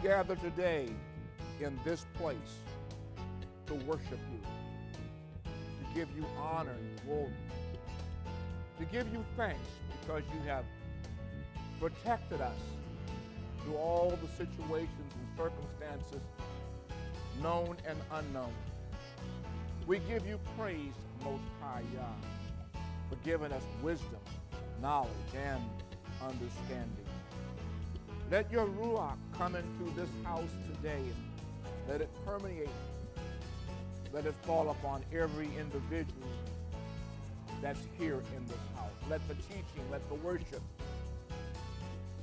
gather today in this place to worship you, to give you honor and glory, to give you thanks because you have protected us through all the situations and circumstances, known and unknown. We give you praise, Most High Yah, for giving us wisdom, knowledge, and understanding. Let your Ruach come into this house today and let it permeate. Let it fall upon every individual that's here in this house. Let the teaching, let the worship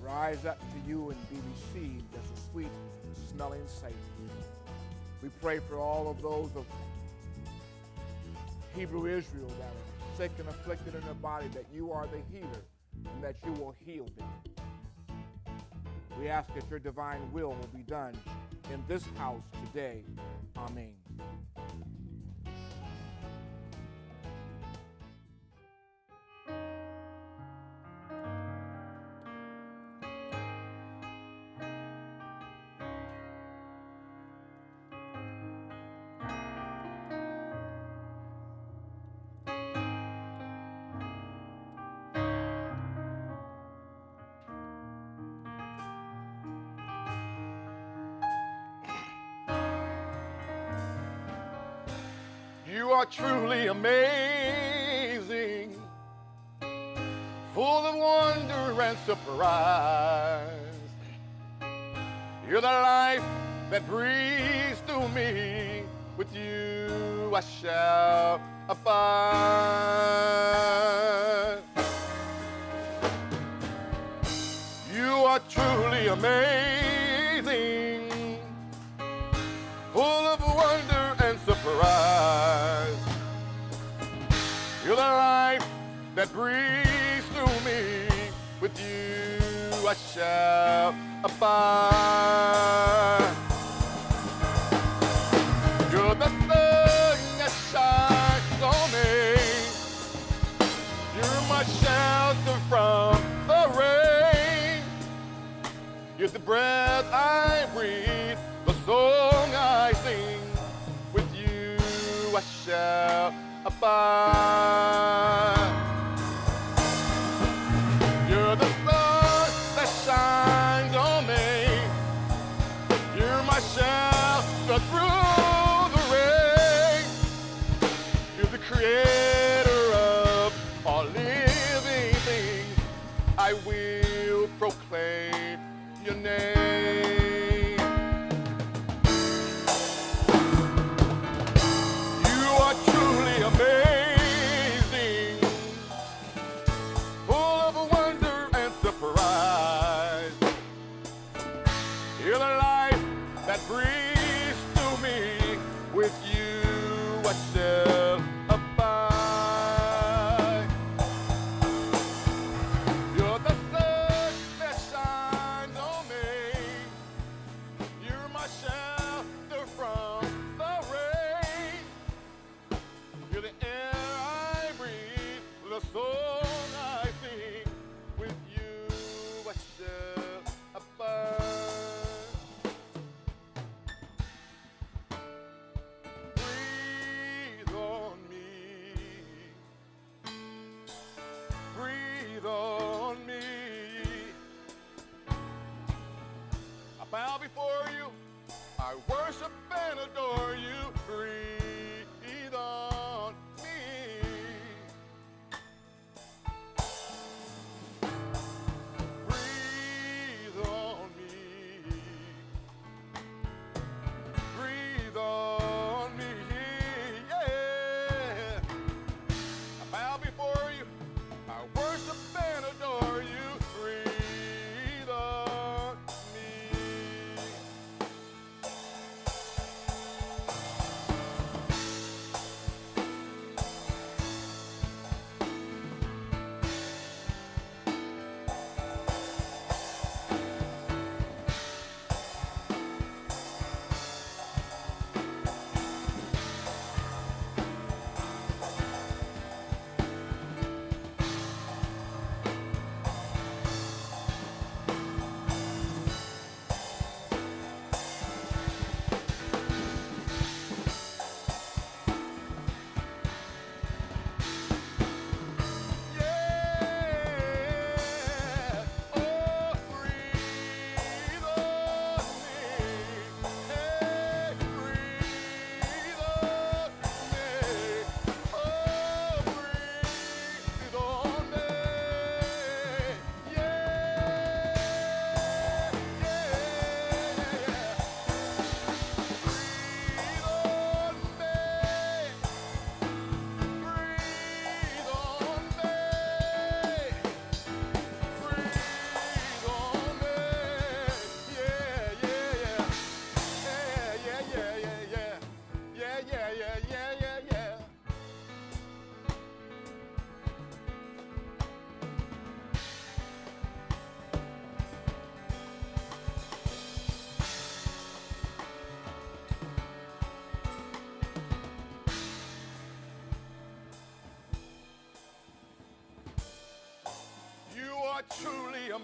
rise up to you and be received as a sweet smelling savor. We pray for all of those of Hebrew Israel that are sick and afflicted in their body, that you are the healer and that you will heal them. We ask that your divine will be done in this house today. Amen. You are truly amazing, full of wonder and surprise. You're the life that breathes through me. With you I shall abide. You are truly amazing, full of wonder and surprise. You're the life that breathes through me. With you I shall abide. You're the sun that shines on me. You're my shelter from the rain. You're the breath I breathe, the song I sing. With you I shall abide. You're the sun that shines on me. You're my shelter through the rain. You're the creator of all living things. I will proclaim your name. You are truly amazing, full of wonder and surprise. You're the life that breathes through me. With you I shall abide.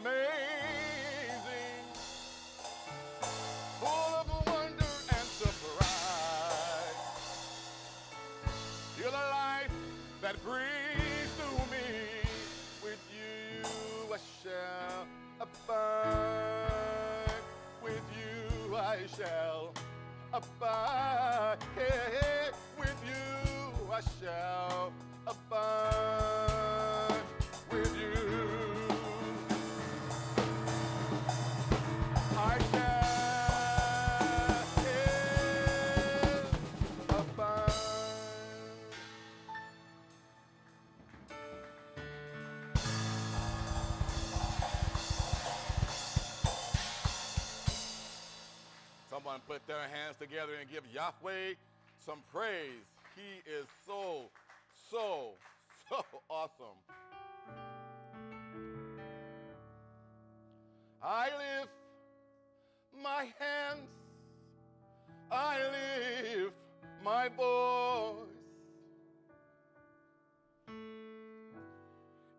amazing, full of wonder and surprise. You're the life that breathes through me. With you I shall abide. With you I shall abide. Hey, with you I shall abide. With you I shall abide. Someone put their hands together and give Yahweh some praise. He is so, so, so awesome. I lift my hands, I lift my voice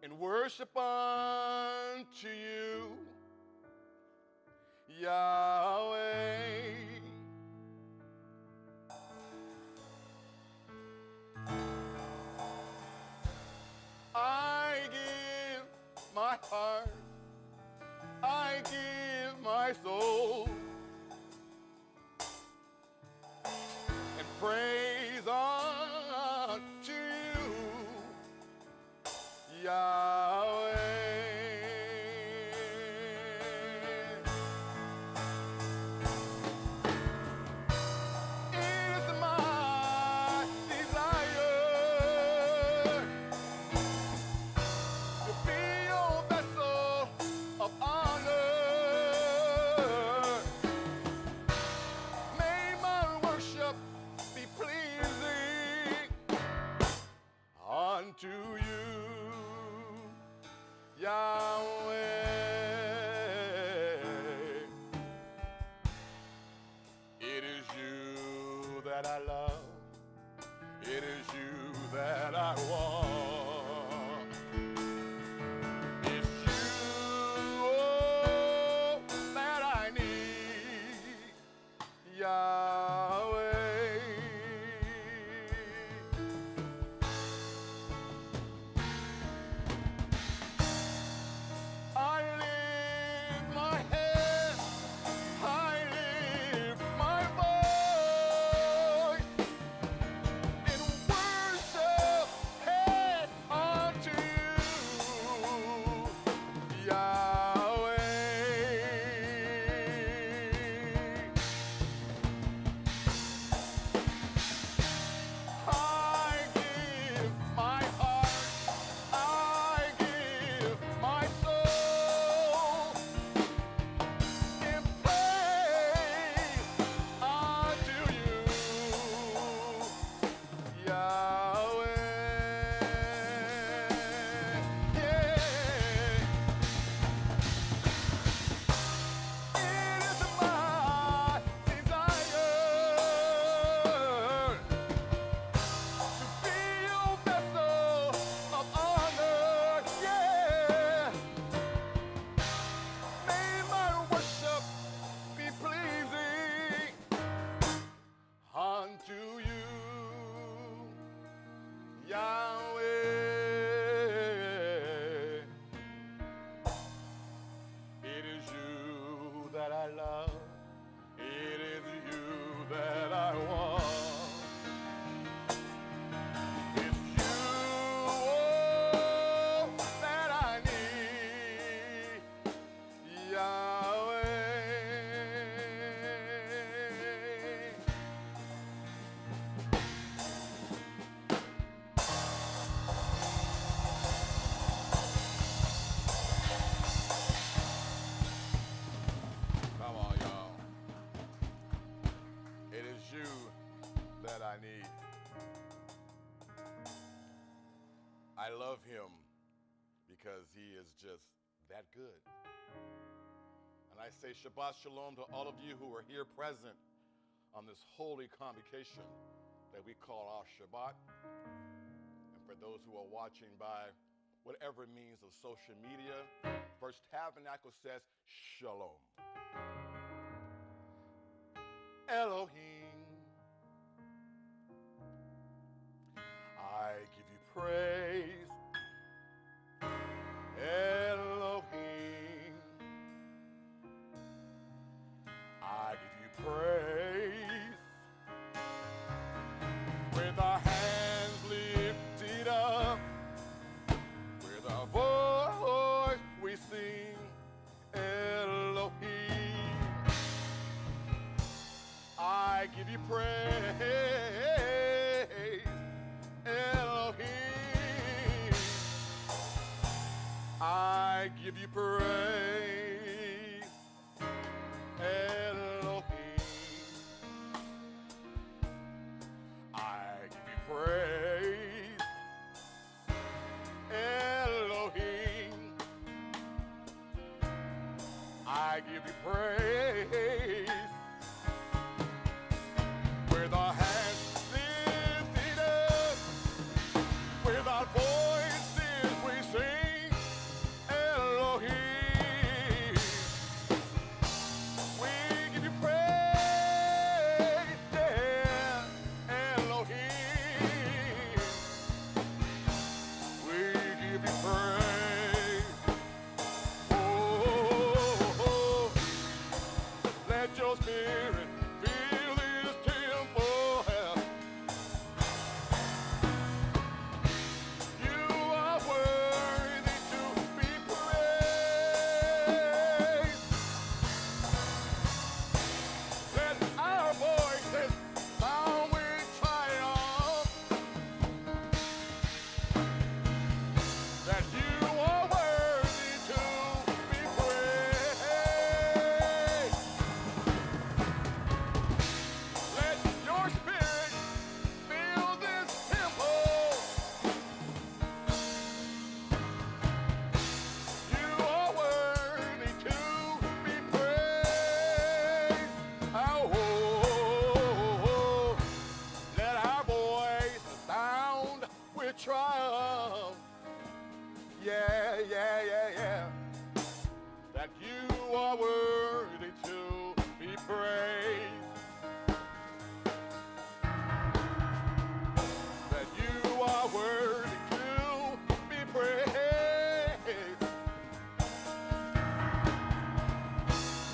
in worship unto you, Yahweh. I give my heart, I give my soul, and praise unto you, Yahweh. It is my desire to be your vessel of honor. May my worship be pleasing unto you, Yahweh. It is you that I love. It is you that I want. It's you, oh, that I need, Yahweh. I lift my head, I lift my voice in worship head unto you, Yahweh. I give my heart, I give my soul in praise unto you, Yahweh. Yeah. It is my desire to be your vessel of honor. Yeah. May my worship be pleasing unto you, Yahweh. It is you that I love. It is you that I want. It's you, oh, that I need, Yahweh. Come on, y'all. It is you that I need. I love him because he is just that good. And I say Shabbat Shalom to all of you who are here present on this holy convocation that we call our Shabbat. And for those who are watching by whatever means of social media, verse tabernacle says shalom. Elohim, I give you praise. Elohim, I give you praise. With our hands lifted up, with our voice we sing Elohim. I give you praise, Elohim. I give you praise, Elohim. I give you praise, Elohim. I give you praise. With our hands lifted up, with our voices we sing Elohim. We give you praise, yeah, Elohim. We give you praise. Oh, let your spirit fill this temple. You are worthy to be praised. Let our voices sound with triumph. That you are worthy to be praised. Let your spirit fill this temple. You are worthy to be praised. Oh, let our voice sound with triumph. Yeah, yeah, yeah, yeah. That you are worthy to be praised. That you are worthy to be praised.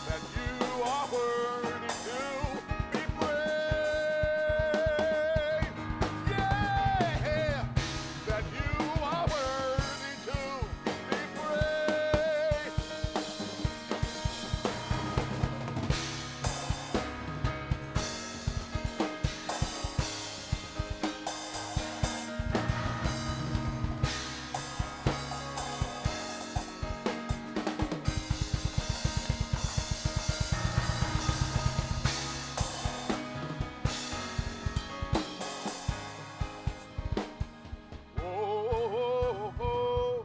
That you are worthy to be praised. Yeah, that you are worthy to be praised. Oh,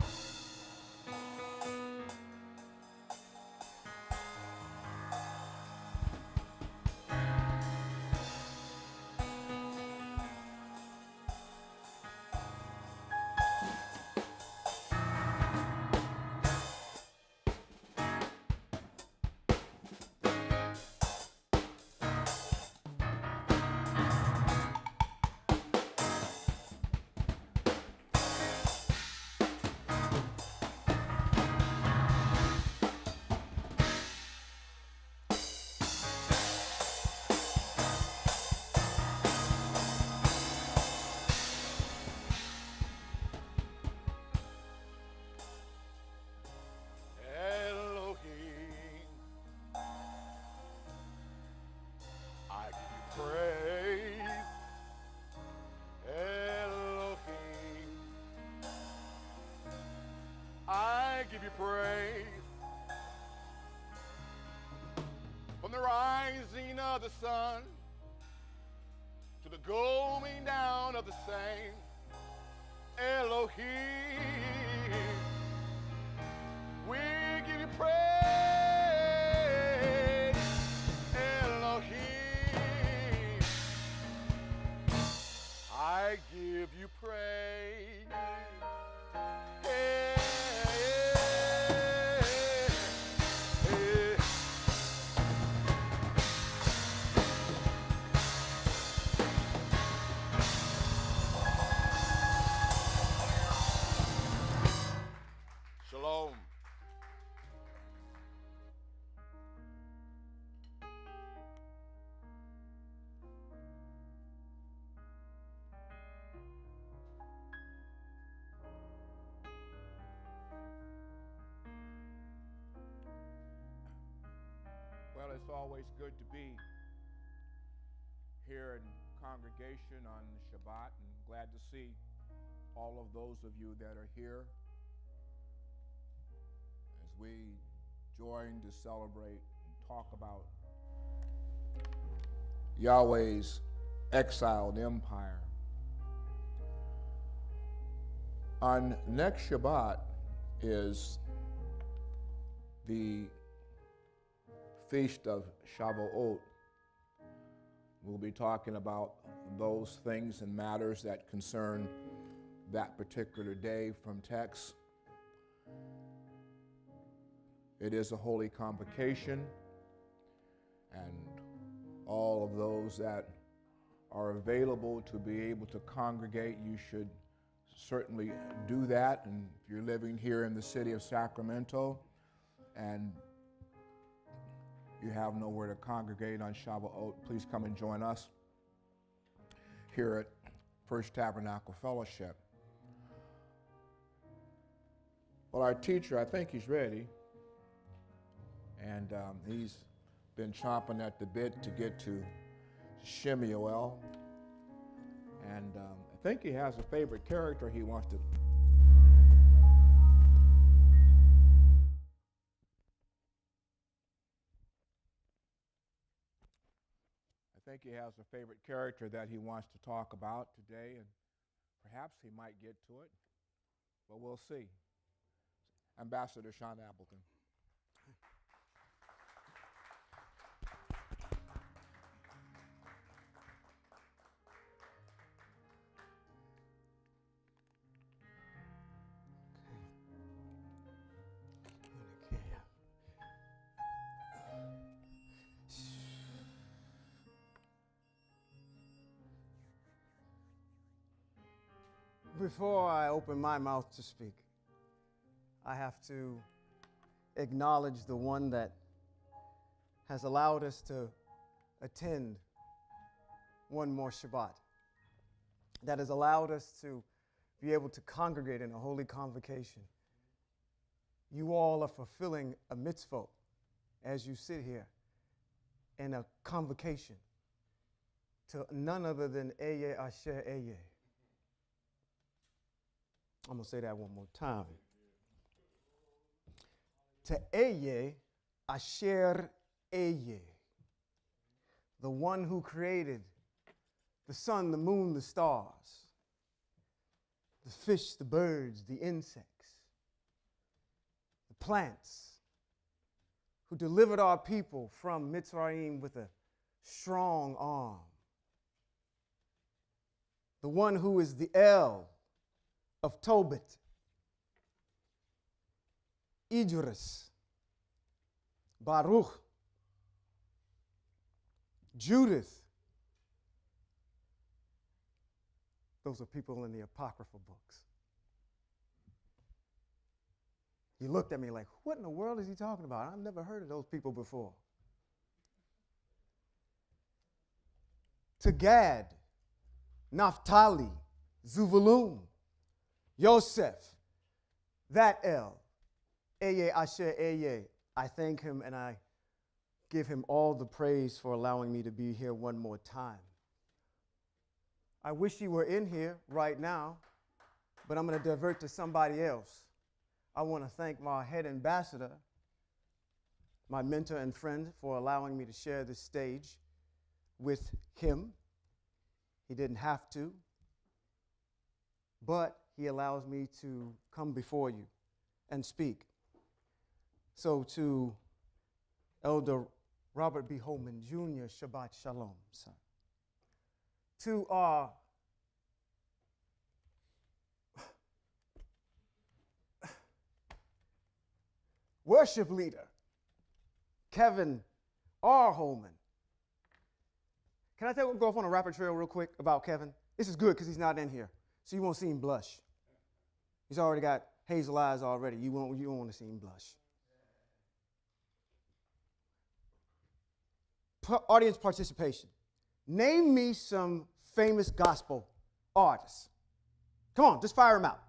Elohim, I give you praise. Elohim, I give you praise. From the rising of the sun to the going down of the same, Elohim, we give you praise. Elohim, I give you praise. Hey, always good to be here in congregation on Shabbat, and glad to see all of those of you that are here as we join to celebrate and talk about Yahweh's exiled empire. On next Shabbat is the Feast of Shavuot. We'll be talking about those things and matters that concern that particular day from text. It is a holy convocation, and all of those that are available to be able to congregate, you should certainly do that. And if you're living here in the city of Sacramento and you have nowhere to congregate on Shavuot, please come and join us here at First Tabernacle Fellowship. Well, our teacher, I think he's ready, and he's been chomping at the bit to get to Shemuel, and I think he has a favorite character he wants to. I think he has a favorite character that he wants to talk about today, and perhaps he might get to it, but we'll see. Ambassador Sean Appleton. Before I open my mouth to speak, I have to acknowledge the one that has allowed us to attend one more Shabbat, that has allowed us to be able to congregate in a holy convocation. You all are fulfilling a mitzvah as you sit here in a convocation to none other than Eye Asher Eye. I'm going to say that one more time. To Eye Asher Eye, the one who created the sun, the moon, the stars, the fish, the birds, the insects, the plants, who delivered our people from Mitzrayim with a strong arm, the one who is the El of Tobit, Idris, Baruch, Judith. Those are people in the Apocryphal books. You looked at me like, what in the world is he talking about? I've never heard of those people before. To Gad, Naphtali, Zuvulun, Yosef, that El, Eye Asher Eye. I thank him and I give him all the praise for allowing me to be here one more time. I wish he were in here right now, but I'm going to divert to somebody else. I want to thank my head ambassador, my mentor and friend, for allowing me to share this stage with him. He didn't have to, but he allows me to come before you and speak. So to Elder Robert B. Holman Jr., Shabbat Shalom, son. To our worship leader, Kevin R. Holman. Can I go off on a rapid trail real quick about Kevin? This is good because he's not in here, so you won't see him blush. He's already got hazel eyes already. You don't want to see him blush. Audience participation. Name me some famous gospel artists. Come on, just fire them out.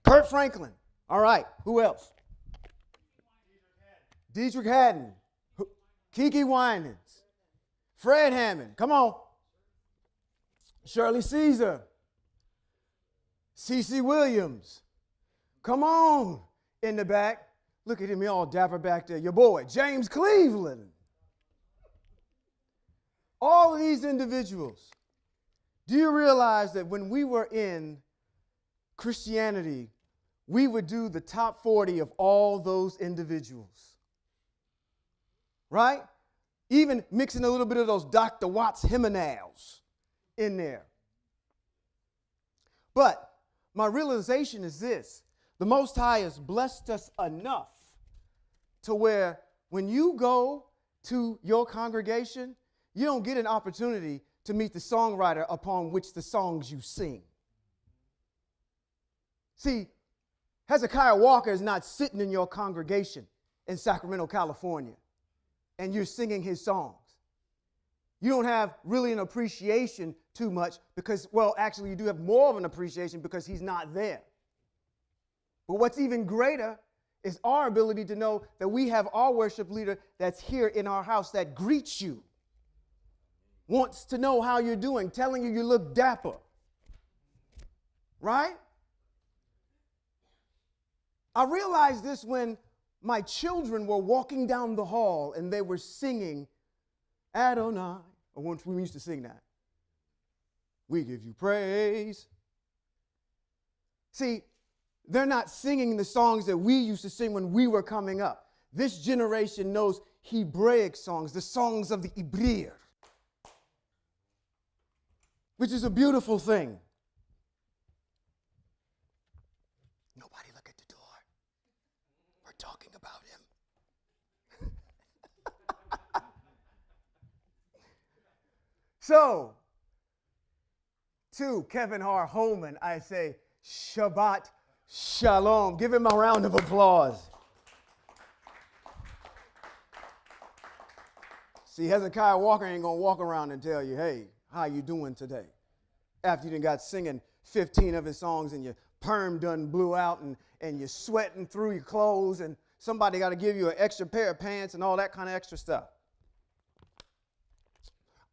Kurt Franklin. All right, who else? Dietrich Haddon. Kiki Winans, Fred Hammond, come on. Shirley Caesar, CeCe Williams, come on in the back. Look at him, he all dapper back there. Your boy, James Cleveland. All of these individuals. Do you realize that when we were in Christianity, we would do the top 40 of all those individuals? Right? Even mixing a little bit of those Dr. Watts hymnals in there. But my realization is this: the Most High has blessed us enough to where when you go to your congregation, you don't get an opportunity to meet the songwriter upon which the songs you sing. See, Hezekiah Walker is not sitting in your congregation in Sacramento, California, and you're singing his songs. You don't have really an appreciation too much because, well, actually you do have more of an appreciation because he's not there. But what's even greater is our ability to know that we have our worship leader that's here in our house that greets you, wants to know how you're doing, telling you you look dapper. Right? I realized this when my children were walking down the hall and they were singing Adonai. Or once we used to sing that. We give you praise. See, they're not singing the songs that we used to sing when we were coming up. This generation knows Hebraic songs, the songs of the Ibrir, which is a beautiful thing. Nobody look at the door. We're talking about him. So, to Kevin R. Holman, I say, Shabbat Shalom. Give him a round of applause. See, Hezekiah Walker ain't going to walk around and tell you, hey, how you doing today? After you done got singing 15 of his songs and your perm done blew out and you're sweating through your clothes and somebody got to give you an extra pair of pants and all that kind of extra stuff.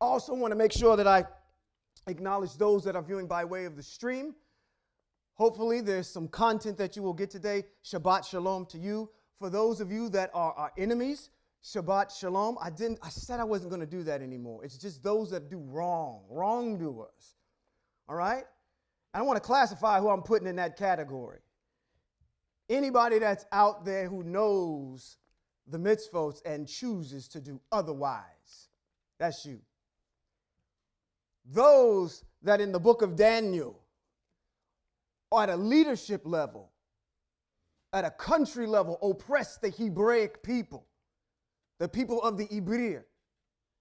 Also want to make sure that I acknowledge those that are viewing by way of the stream. Hopefully there's some content that you will get today. Shabbat Shalom to you. For those of you that are our enemies, Shabbat Shalom. I said I wasn't going to do that anymore. It's just those that do wrongdoers. All right? I want to classify who I'm putting in that category. Anybody that's out there who knows the mitzvot and chooses to do otherwise. That's you. Those that in the book of Daniel are at a leadership level, at a country level, oppress the Hebraic people, the people of the Ibrir,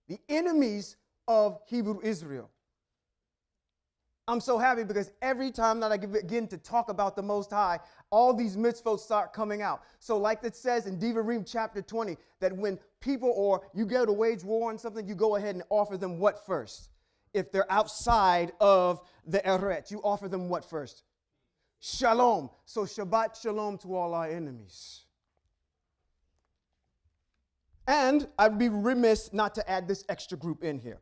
the enemies of Hebrew Israel. I'm so happy because every time that I begin to talk about the Most High, all these mitzvot start coming out. So like it says in Devarim chapter 20, that when people or you go to wage war on something, you go ahead and offer them what first? If they're outside of the Eret, you offer them what first? Shalom. So Shabbat Shalom to all our enemies. And I'd be remiss not to add this extra group in here.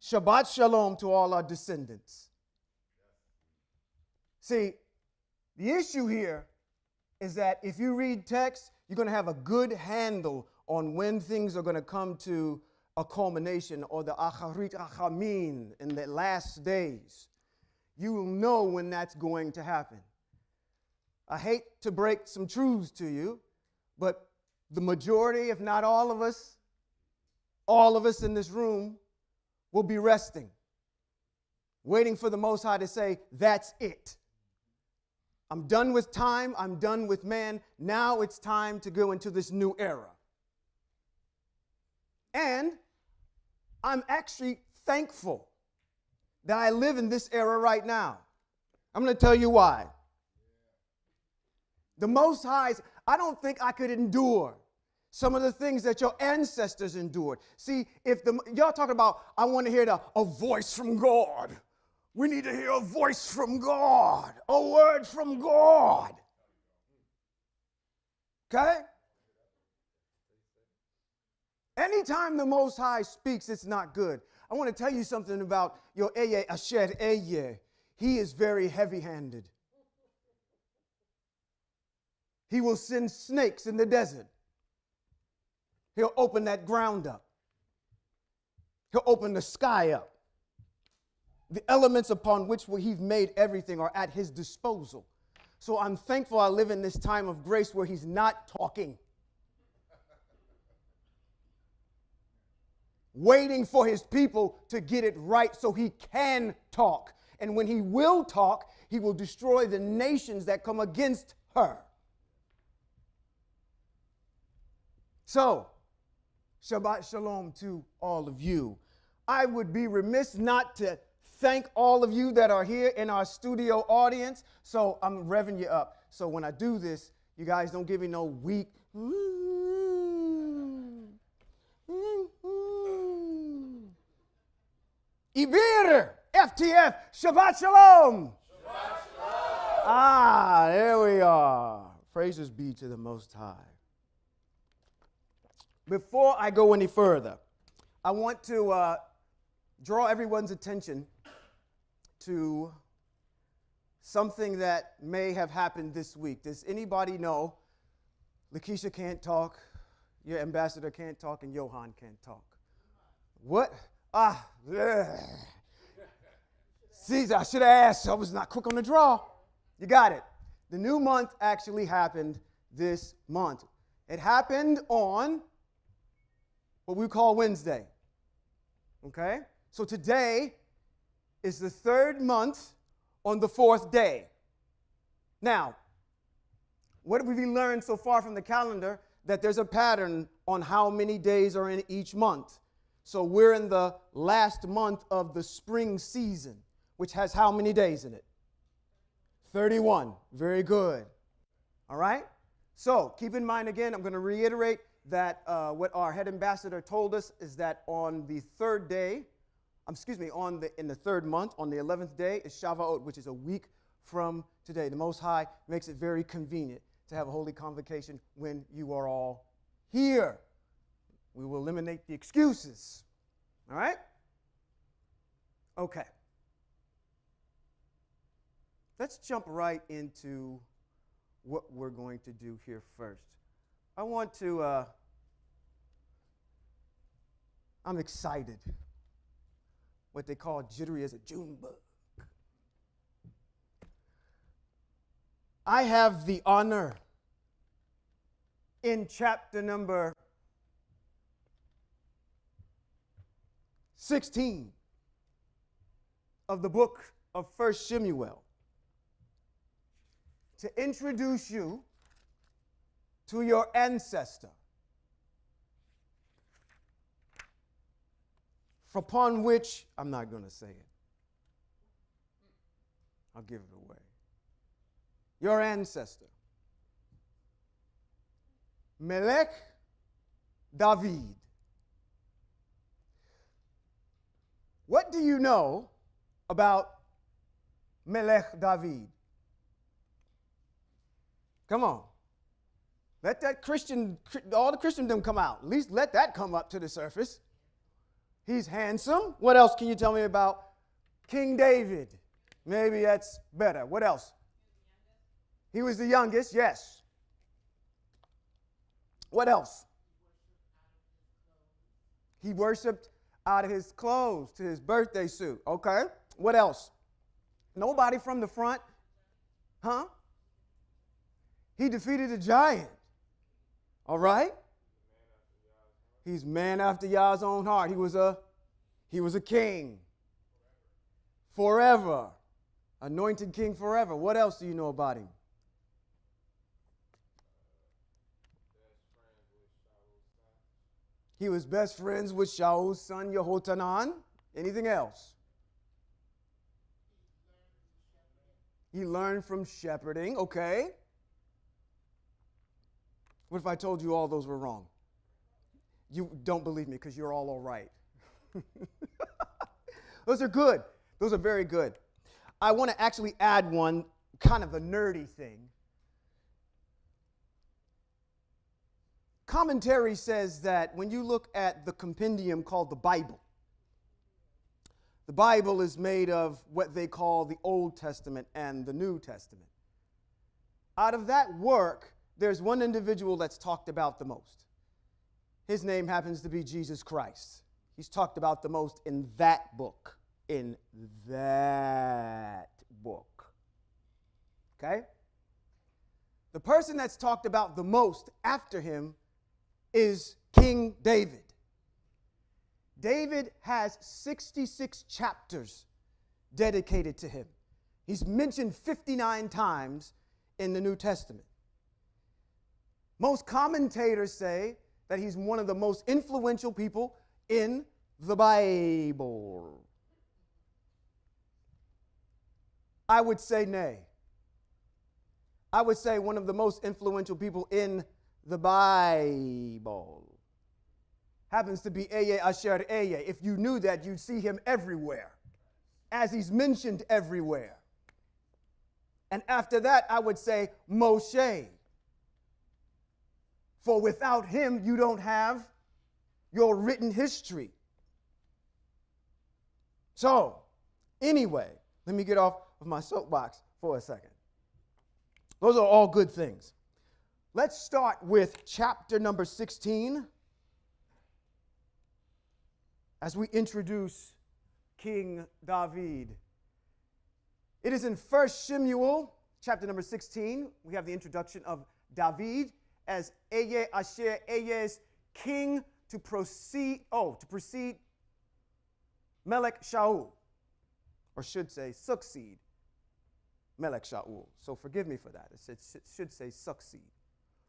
Shabbat Shalom to all our descendants. See, the issue here is that if you read text, you're going to have a good handle on when things are going to come to a culmination, or the Acharit Achamin in the last days. You will know when that's going to happen. I hate to break some truths to you, but the majority, if not all of us in this room will be resting, waiting for the Most High to say, that's it. I'm done with time. I'm done with man. Now it's time to go into this new era. And I'm actually thankful that I live in this era right now. I'm going to tell you why. The Most High, I don't think I could endure some of the things that your ancestors endured. See, if y'all talking about, I want to hear a voice from God. We need to hear a voice from God, a word from God. Okay? Anytime the Most High speaks, it's not good. I want to tell you something about your Eye Asher Eye. He is very heavy-handed. He will send snakes in the desert. He'll open that ground up. He'll open the sky up. The elements upon which he's made everything are at his disposal. So I'm thankful I live in this time of grace where he's not talking. Waiting for his people to get it right so he can talk. And when he will talk, he will destroy the nations that come against her. So, Shabbat Shalom to all of you. I would be remiss not to thank all of you that are here in our studio audience. So I'm revving you up. So when I do this, you guys don't give me no weak. Ibir, FTF, Shabbat Shalom. Shabbat Shalom. There we are. Praises be to the Most High. Before I go any further, I want to draw everyone's attention to something that may have happened this week. Does anybody know Lakeisha can't talk, your ambassador can't talk, and Johan can't talk? What? See, I should have asked. I was not quick on the draw. You got it. The new month actually happened this month. It happened on what we call Wednesday. Okay? So today is the third month on the fourth day. Now, what have we learned so far from the calendar? That there's a pattern on how many days are in each month. So we're in the last month of the spring season, which has how many days in it? 31. Very good. All right? So keep in mind again, I'm going to reiterate that what our head ambassador told us is that on the third day, in the third month, on the 11th day is Shavuot, which is a week from today. The Most High makes it very convenient to have a holy convocation when you are all here. We will eliminate the excuses. All right? Okay. Let's jump right into what we're going to do here first. I want to, I'm excited. What they call jittery as a June bug. I have the honor in chapter number 16 of the book of 1 Samuel to introduce you to your ancestor, upon which, I'm not going to say it. I'll give it away. Your ancestor, Melech David. What do you know about Melech David? Come on. Let that all the Christendom come out. At least let that come up to the surface. He's handsome. What else can you tell me about King David? Maybe that's better. What else? He was the youngest, yes. What else? He worshiped out of his clothes to his birthday suit. Okay. What else? Nobody from the front? Huh? He defeated a giant. All right? He's man after Yah's own heart. He was a king. Forever. Anointed king forever. What else do you know about him? He was best friends with Shaul's son, Yehotanan. Anything else? He learned from shepherding. Okay. What if I told you all those were wrong? You don't believe me because you're all right. Those are good. Those are very good. I want to actually add one kind of a nerdy thing. commentary says that when you look at the compendium called the Bible is made of what they call the Old Testament and the New Testament. Out of that work, there's one individual that's talked about the most. His name happens to be Jesus Christ. He's talked about the most in that book. In that book. Okay? The person that's talked about the most after him is King David. David has 66 chapters dedicated to him. He's mentioned 59 times in the New Testament. Most commentators say that he's one of the most influential people in the Bible. I would say nay. I would say one of the most influential people in the Bible happens to be Eye Asher Eye. If you knew that, you'd see him everywhere, as he's mentioned everywhere. And after that, I would say Moshe. For without him, you don't have your written history. So, anyway, let me get off of my soapbox for a second. Those are all good things. Let's start with chapter number 16 as we introduce King David. It is in 1 Samuel, chapter number 16. We have the introduction of David as Eye Asher Eye's king to precede Melech Shaul, or should say succeed Melech Shaul. So forgive me for that. It should say succeed.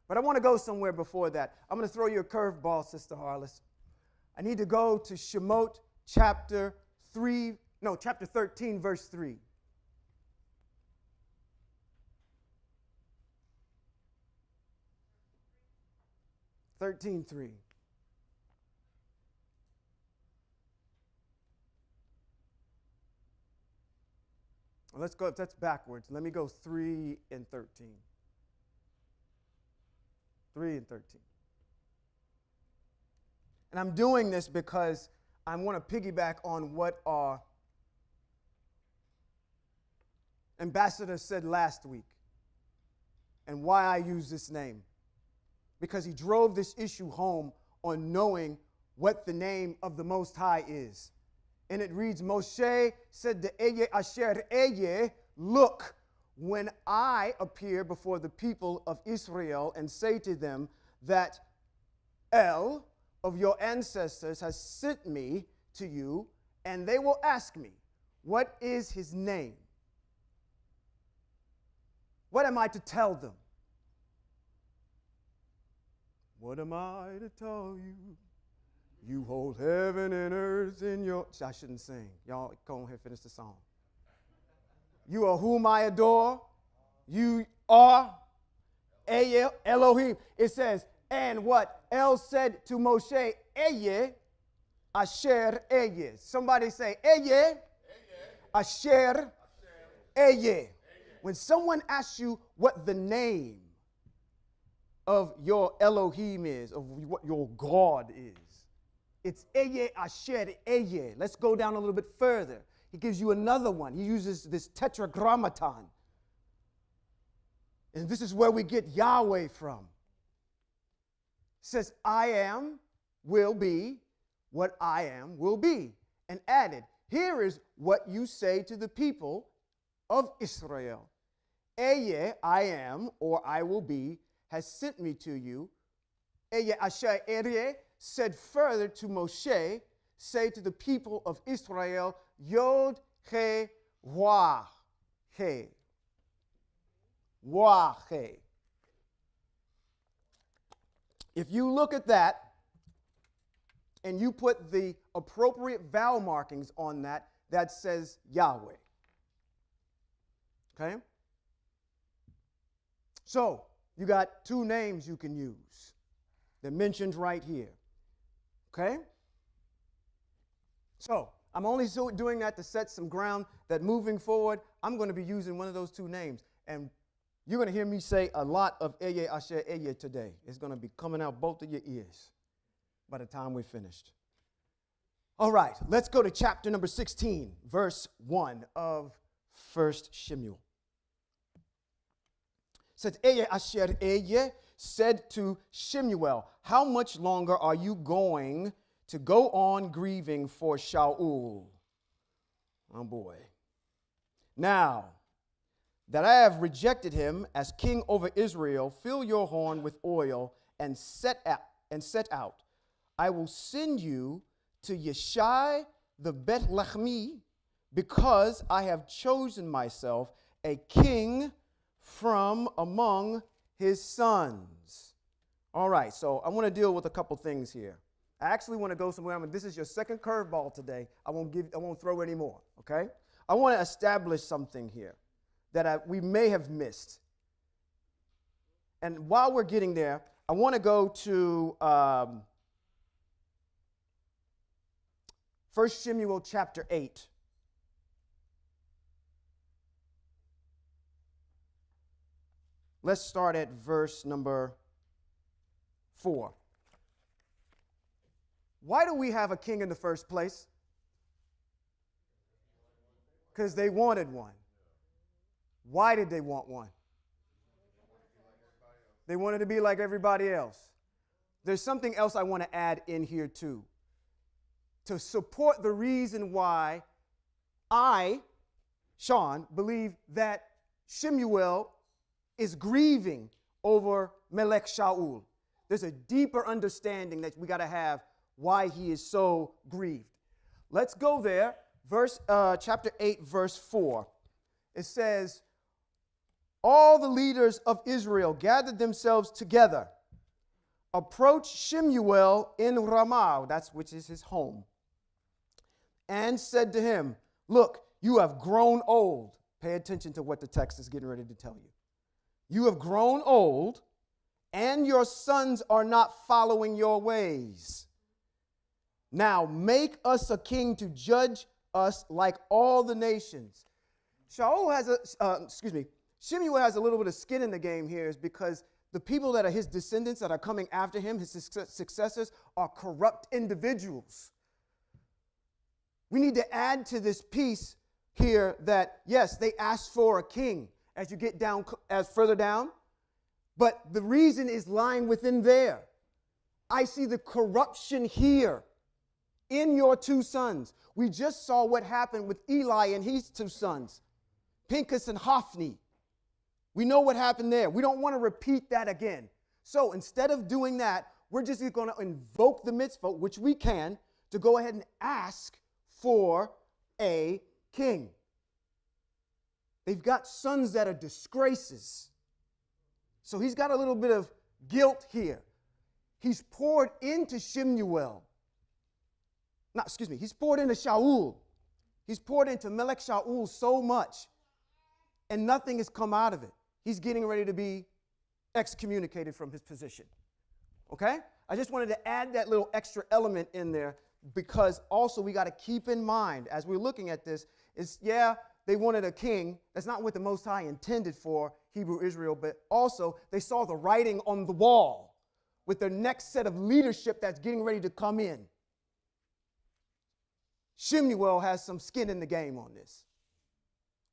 But I want to go somewhere before that. I'm going to throw you a curveball, Sister Harless. I need to go to Shemot chapter 13, verse 3. Let's go, that's backwards. Let me go 3 and 13. 3 and 13. And I'm doing this because I want to piggyback on what our ambassador said last week and why I use this name. Because he drove this issue home on knowing what the name of the Most High is. And it reads, Moshe said to Eye Asher Eye, look, when I appear before the people of Israel and say to them that El of your ancestors has sent me to you, and they will ask me, what is his name? What am I to tell them? What am I to tell you? You hold heaven and earth in your... I shouldn't sing. Y'all go ahead and finish the song. You are whom I adore. You are Elohim. It says, and what El said to Moshe, Eye, Asher Eye. Somebody say, Eye, Asher Eye. When someone asks you what the name of your Elohim is, of what your God is, it's Eye Asher Eye. Let's go down a little bit further. He gives you another one. He uses this tetragrammaton. And this is where we get Yahweh from. It says, I am, will be, what I am, will be. And added, here is what you say to the people of Israel. Eye, I am, or I will be, has sent me to you. Eye Asher Eye said further to Moshe, say to the people of Israel, Yod He Wah He. Wah He. If you look at that and you put the appropriate vowel markings on that, that says Yahweh. Okay? So, you got two names you can use. They're mentioned right here. Okay? So, I'm only doing that to set some ground that moving forward, I'm going to be using one of those two names. And You're going to hear me say a lot of Eye Asher Eye today. It's going to be coming out both of your ears by the time we're finished. All right, let's go to chapter number 16, verse 1 of 1 Shemuel. It says, Eye Asher Eye said to Shemuel, how much longer are you going to go on grieving for Shaul? Oh boy. Now that I have rejected him as king over Israel, fill your horn with oil and set out. I will send you to Yeshai the Bethlehemi, because I have chosen myself a king from among his sons. All right, so I want to deal with a couple things here. I actually want to go somewhere. This is your second curveball today. I won't throw any more, okay? I want to establish something here that we may have missed. And while we're getting there, I want to go to 1 Shemuel chapter 8. Let's start at verse number 4. Why do we have a king in the first place? Because they wanted one. Why did they want one? They wanted to be like everybody else. There's something else I want to add in here too, to support the reason why I, Sean, believe that Shemuel is grieving over Melech Shaul. There's a deeper understanding that we got to have why he is so grieved. Let's go there. Chapter 8, verse 4. It says, all the leaders of Israel gathered themselves together, approached Shemuel in Ramah, which is his home, and said to him, look, you have grown old. Pay attention to what the text is getting ready to tell you. You have grown old, and your sons are not following your ways. Now make us a king to judge us like all the nations. Shemuel has a little bit of skin in the game here, is because the people that are his descendants that are coming after him, his successors, are corrupt individuals. We need to add to this piece here that, yes, they asked for a king as you get down, as further down, but the reason is lying within there. I see the corruption here in your two sons. We just saw what happened with Eli and his two sons, Pinchas and Hophni. We know what happened there. We don't want to repeat that again. So instead of doing that, we're just going to invoke the mitzvah, which we can, to go ahead and ask for a king. They've got sons that are disgraces. So he's got a little bit of guilt here. He's poured into Shemuel. He's poured into Shaul. He's poured into Melech Shaul so much, and nothing has come out of it. He's getting ready to be excommunicated from his position. Okay? I just wanted to add that little extra element in there, because also we got to keep in mind as we're looking at this is, they wanted a king. That's not what the Most High intended for Hebrew Israel, but also they saw the writing on the wall with their next set of leadership that's getting ready to come in. Shemuel has some skin in the game on this,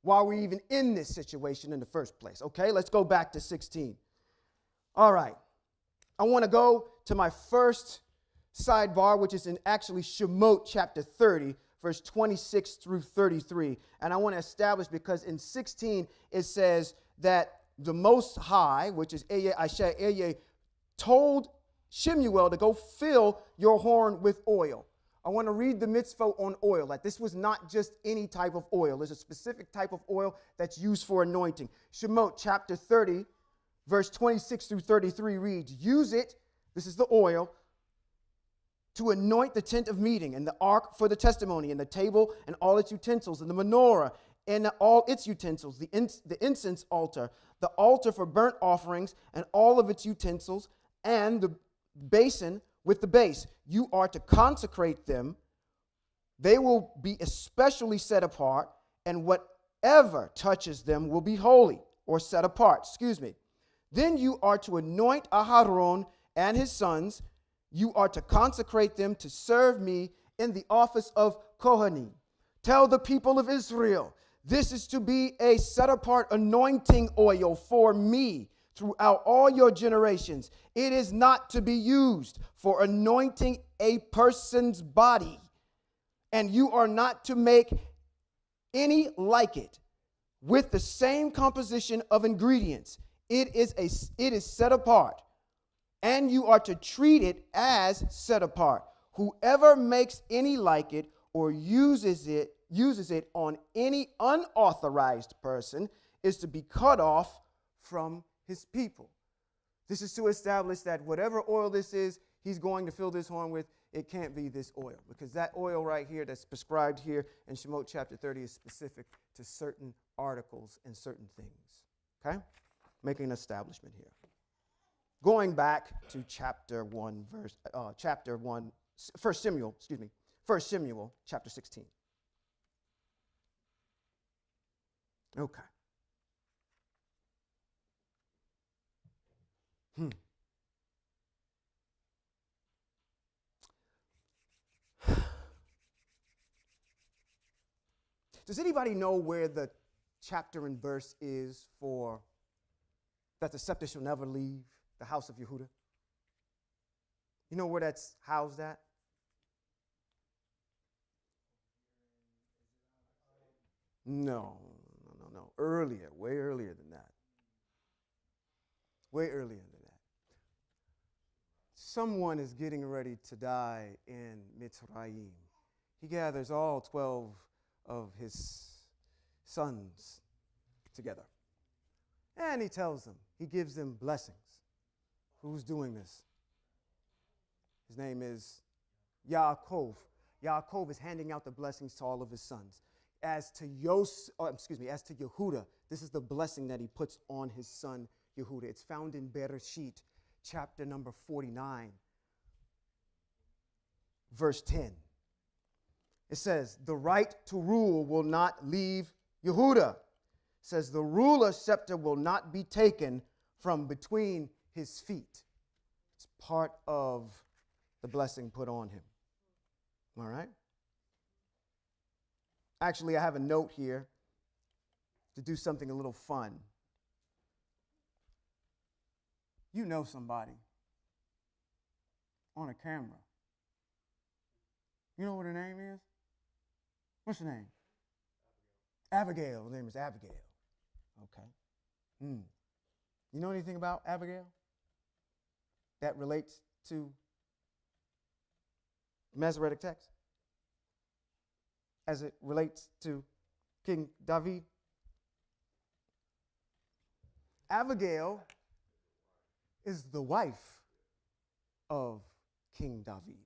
while we're even in this situation in the first place. Okay, let's go back to 16. All right. I want to go to my first sidebar, which is in actually Shemot chapter 30, verse 26 through 33. And I want to establish, because in 16 it says that the Most High, which is Asher, told Shemuel to go fill your horn with oil. I want to read the mitzvah on oil. Like, this was not just any type of oil. There's a specific type of oil that's used for anointing. Shemot chapter 30, verse 26 through 33 reads, use it, this is the oil, to anoint the tent of meeting and the ark for the testimony and the table and all its utensils and the menorah and all its utensils, the incense altar, the altar for burnt offerings and all of its utensils, and the basin with the base. You are to consecrate them. They will be especially set apart, and whatever touches them will be holy. or set apart, Then you are to anoint Aharon and his sons. You are to consecrate them to serve me in the office of Kohanim. Tell the people of Israel, this is to be a set-apart anointing oil for me throughout all your generations. It is not to be used for anointing a person's body, and you are not to make any like it with the same composition of ingredients. It is set apart, and you are to treat it as set apart. Whoever makes any like it or uses it on any unauthorized person is to be cut off from his people. This is to establish that whatever oil this is, he's going to fill this horn with, it can't be this oil, because that oil right here that's prescribed here in Shemot chapter 30 is specific to certain articles and certain things. Okay? Making an establishment here. Going back to chapter 1, 1 Samuel chapter 16. Okay. Does anybody know where the chapter and verse is for that the scepter shall never leave the house of Yehuda? You know where that's housed at? No. Earlier, way earlier than that. Way earlier than that. Someone is getting ready to die in Mitzrayim. He gathers all 12 of his sons together. And he tells them, he gives them blessings. Who's doing this? His name is Yaakov. Yaakov is handing out the blessings to all of his sons. As to Yehuda, this is the blessing that he puts on his son Yehuda. It's found in Bereshit, chapter number 49, verse 10. It says, the right to rule will not leave Yehuda. It says, the ruler's scepter will not be taken from between his feet. It's part of the blessing put on him. All right? Actually, I have a note here to do something a little fun. You know somebody on a camera. You know what her name is? What's her name? Abigail. Her name is Abigail. Okay. You know anything about Abigail that relates to Masoretic text? As it relates to King David? Abigail is the wife of King David.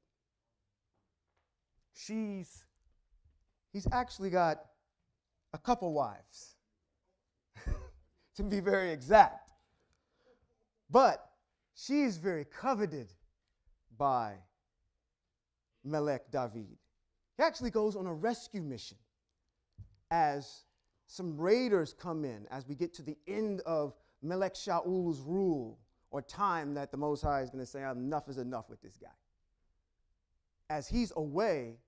He's actually got a couple wives, to be very exact. But she is very coveted by Melech David. He actually goes on a rescue mission as some raiders come in, as we get to the end of Melech Shaul's rule, or time that the Most High is going to say, enough is enough with this guy. As he's away,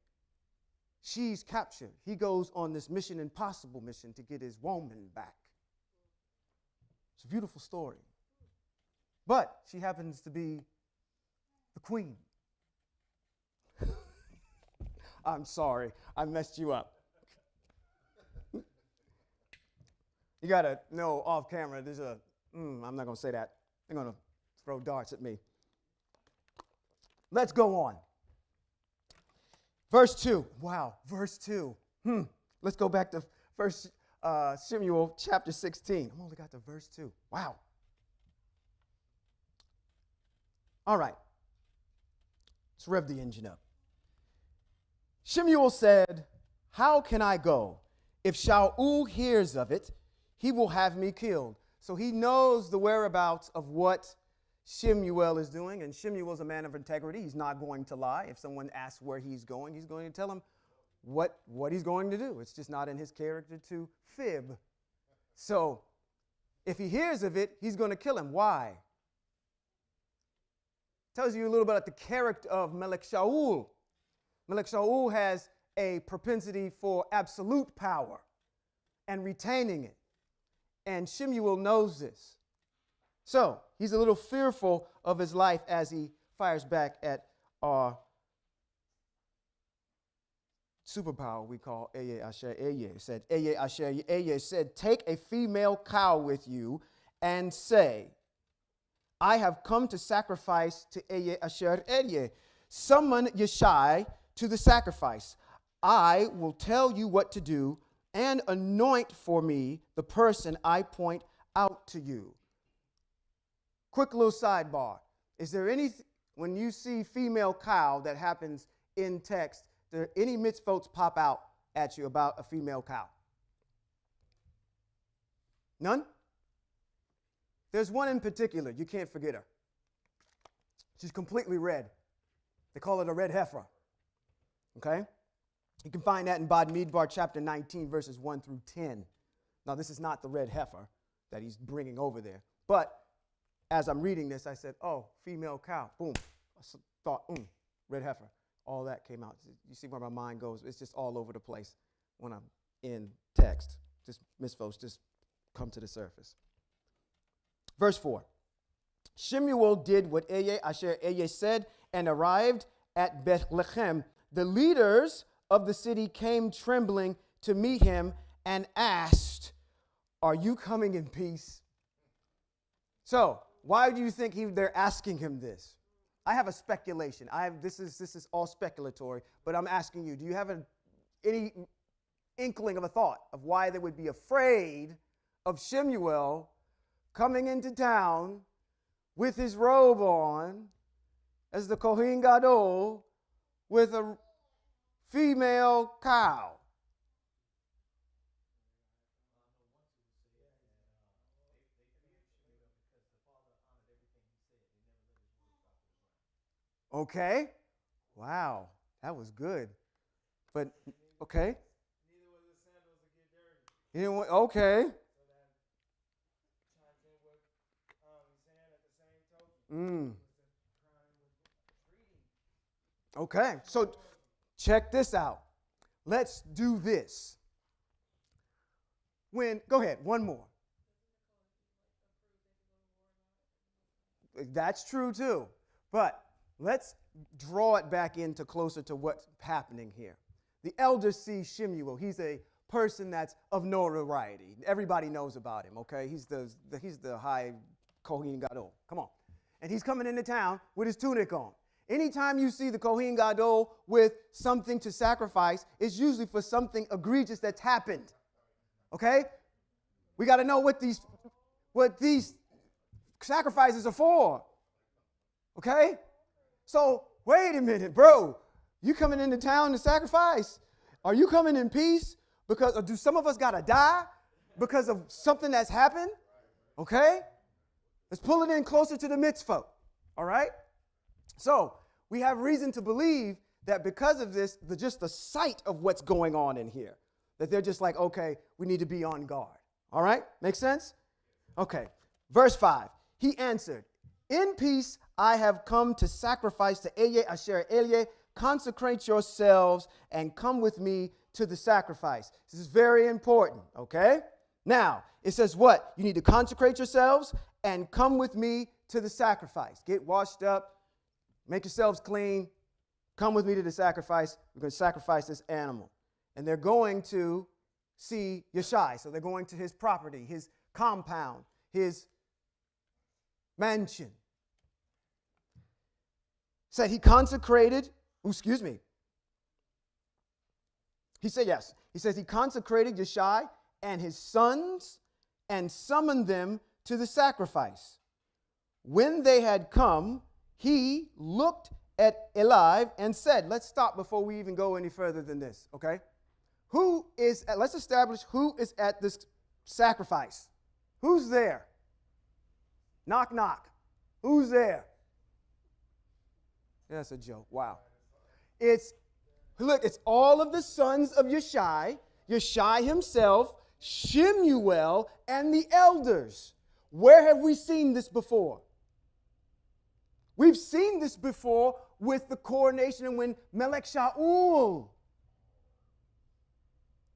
she's captured. He goes on this Mission Impossible mission to get his woman back. It's a beautiful story. But she happens to be the queen. I'm sorry, I messed you up. You got to know off camera, I'm not going to say that. They're going to throw darts at me. Let's go on. Verse 2. Wow, verse 2. Let's go back to 1 Samuel chapter 16. I've only got to verse 2. Wow. All right. Let's rev the engine up. Shemuel said, how can I go? If Shaul hears of it, he will have me killed. So he knows the whereabouts of what Shemuel is doing, and Shemuel is a man of integrity. He's not going to lie. If someone asks where he's going to tell him what he's going to do. It's just not in his character to fib. So If he hears of it, he's going to kill him. Why? Tells you a little bit about the character of Melech Shaul. Melech Shaul has a propensity for absolute power and retaining it. And Shemuel knows this. So he's a little fearful of his life as he fires back at our superpower we call Eye Asher Eye. It said, Eye Asher Eye said, take a female cow with you and say, I have come to sacrifice to Eye Asher Eye. Summon Yeshai to the sacrifice. I will tell you what to do and anoint for me the person I point out to you. Quick little sidebar. Is there any, when you see female cow that happens in text, there any mitzvot pop out at you about a female cow? None? There's one in particular. You can't forget her. She's completely red. They call it a red heifer. Okay? You can find that in Bad Midbar chapter 19, verses 1 through 10. Now, this is not the red heifer that he's bringing over there. But as I'm reading this, I said, oh, female cow. Boom. I thought, red heifer. All that came out. You see where my mind goes. It's just all over the place when I'm in text. Just misfolks just come to the surface. Verse 4. Shemuel did what Eye Asher Eye said and arrived at Bethlehem. The leaders of the city came trembling to meet him and asked, are you coming in peace? So, why do you think they're asking him this? I have a speculation. This is all speculatory, but I'm asking you, do you have any inkling of a thought of why they would be afraid of Shemuel coming into town with his robe on as the Kohen Gadol with a female cow? Okay. Wow. That was good. But, okay. Neither was his sandals to get dirty. Okay. So that chimes in what he's saying at the same token. Okay. So check this out. Let's do this. Go ahead, one more. That's true too. But let's draw it back into closer to what's happening here. The elders see Shemuel. He's a person that's of notoriety. Everybody knows about him, okay? He's the high Kohen Gadol. Come on. And he's coming into town with his tunic on. Anytime you see the Kohen Gadol with something to sacrifice, it's usually for something egregious that's happened. Okay? We got to know what these sacrifices are for. Okay? So, wait a minute, bro. You coming into town to sacrifice? Are you coming in peace? Or do some of us got to die because of something that's happened? Okay? Let's pull it in closer to the mitzvah. All right? So, we have reason to believe that because of this, just the sight of what's going on in here, that they're just like, okay, we need to be on guard. All right? Make sense? Okay. Verse 5. He answered, in peace I have come to sacrifice to Eye Asher Eye. Consecrate yourselves and come with me to the sacrifice. This is very important, okay? Now, it says what? You need to consecrate yourselves and come with me to the sacrifice. Get washed up, make yourselves clean, come with me to the sacrifice. We're going to sacrifice this animal. And they're going to see Yeshai. So they're going to his property, his compound, his mansion. Said he consecrated, He said yes. He says he consecrated Yeshai and his sons and summoned them to the sacrifice. When they had come, he looked at Eli and said, let's stop before we even go any further than this, okay? Let's establish who is at this sacrifice. Who's there? Knock, knock. Who's there? That's a joke. Wow. It's all of the sons of Yeshai, Yeshai himself, Shemuel, and the elders. Where have we seen this before? We've seen this before with the coronation and when Melech Shaul.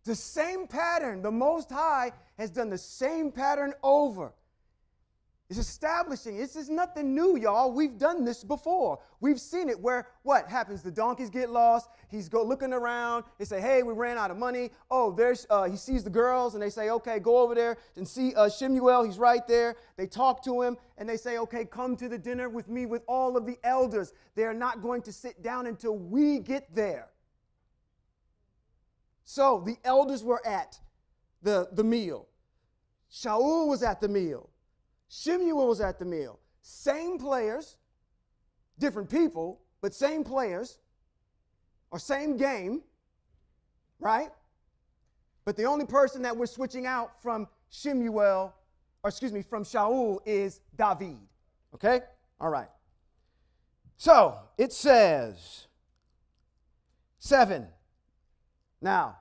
The same pattern. The Most High has done the same pattern over. It's establishing. This is nothing new, y'all. We've done this before. We've seen it where what happens? The donkeys get lost. He's looking around. They say, hey, we ran out of money. Oh, he sees the girls, and they say, okay, go over there and see Shemuel. He's right there. They talk to him, and they say, okay, come to the dinner with me with all of the elders. They're not going to sit down until we get there. So the elders were at the meal. Shaul was at the meal. Shemuel was at the meal. Same players, different people, but same players, or same game, right? But the only person that we're switching out from from Shaul is David. Okay? All right. So it says 7. Now,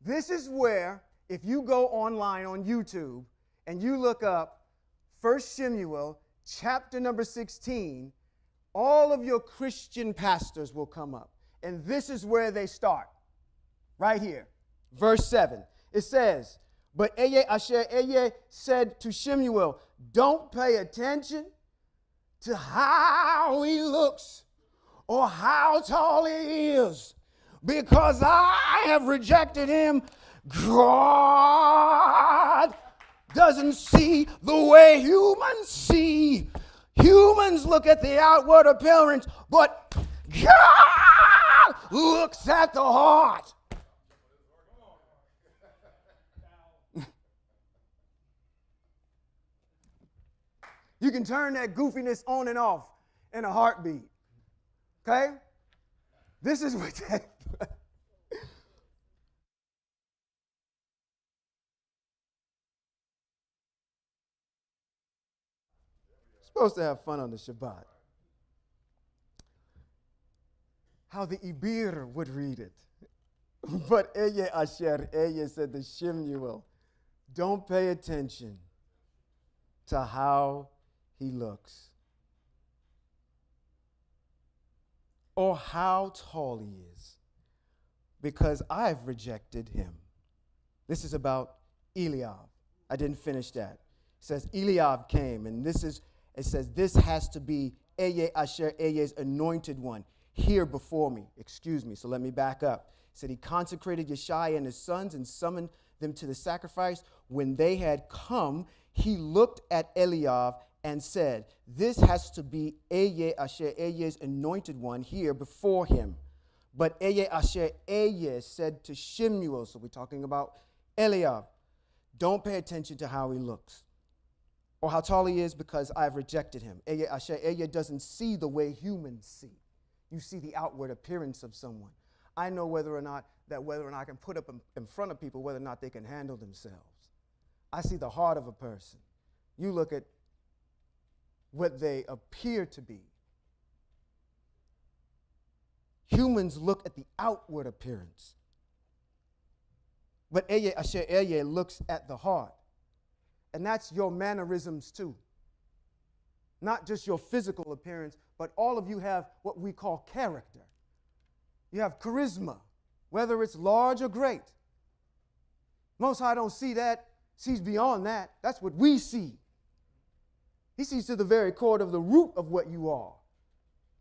this is where, if you go online on YouTube and you look up 1 Shemuel, chapter number 16, all of your Christian pastors will come up. And this is where they start, right here. Verse 7. It says, but Asher said to Shemuel, don't pay attention to how he looks or how tall he is, because I have rejected him. God doesn't see the way humans see. Humans look at the outward appearance, but God looks at the heart. You can turn that goofiness on and off in a heartbeat. Okay? This is what that. Supposed to have fun on the Shabbat. How the Ibir would read it. But Asher said to Shemuel, don't pay attention to how he looks or how tall he is, because I've rejected him. This is about Eliab. I didn't finish that. It says Eliab came, and it says this has to be Asher's anointed one here before me. Excuse me, so let me back up. It said he consecrated Yeshai and his sons and summoned them to the sacrifice. When they had come, he looked at Eliab and said, this has to be Asher's anointed one here before him. But Asher said to Shemuel, so we're talking about Eliab, don't pay attention to how he looks or how tall he is, because I've rejected him. Asher doesn't see the way humans see. You see the outward appearance of someone. I know whether or not I can put up in front of people, whether or not they can handle themselves. I see the heart of a person. You look at what they appear to be. Humans look at the outward appearance. But Asher looks at the heart. And that's your mannerisms too. Not just your physical appearance, but all of you have what we call character. You have charisma, whether it's large or great. Most High don't see that, sees beyond that. That's what we see. He sees to the very core of the root of what you are.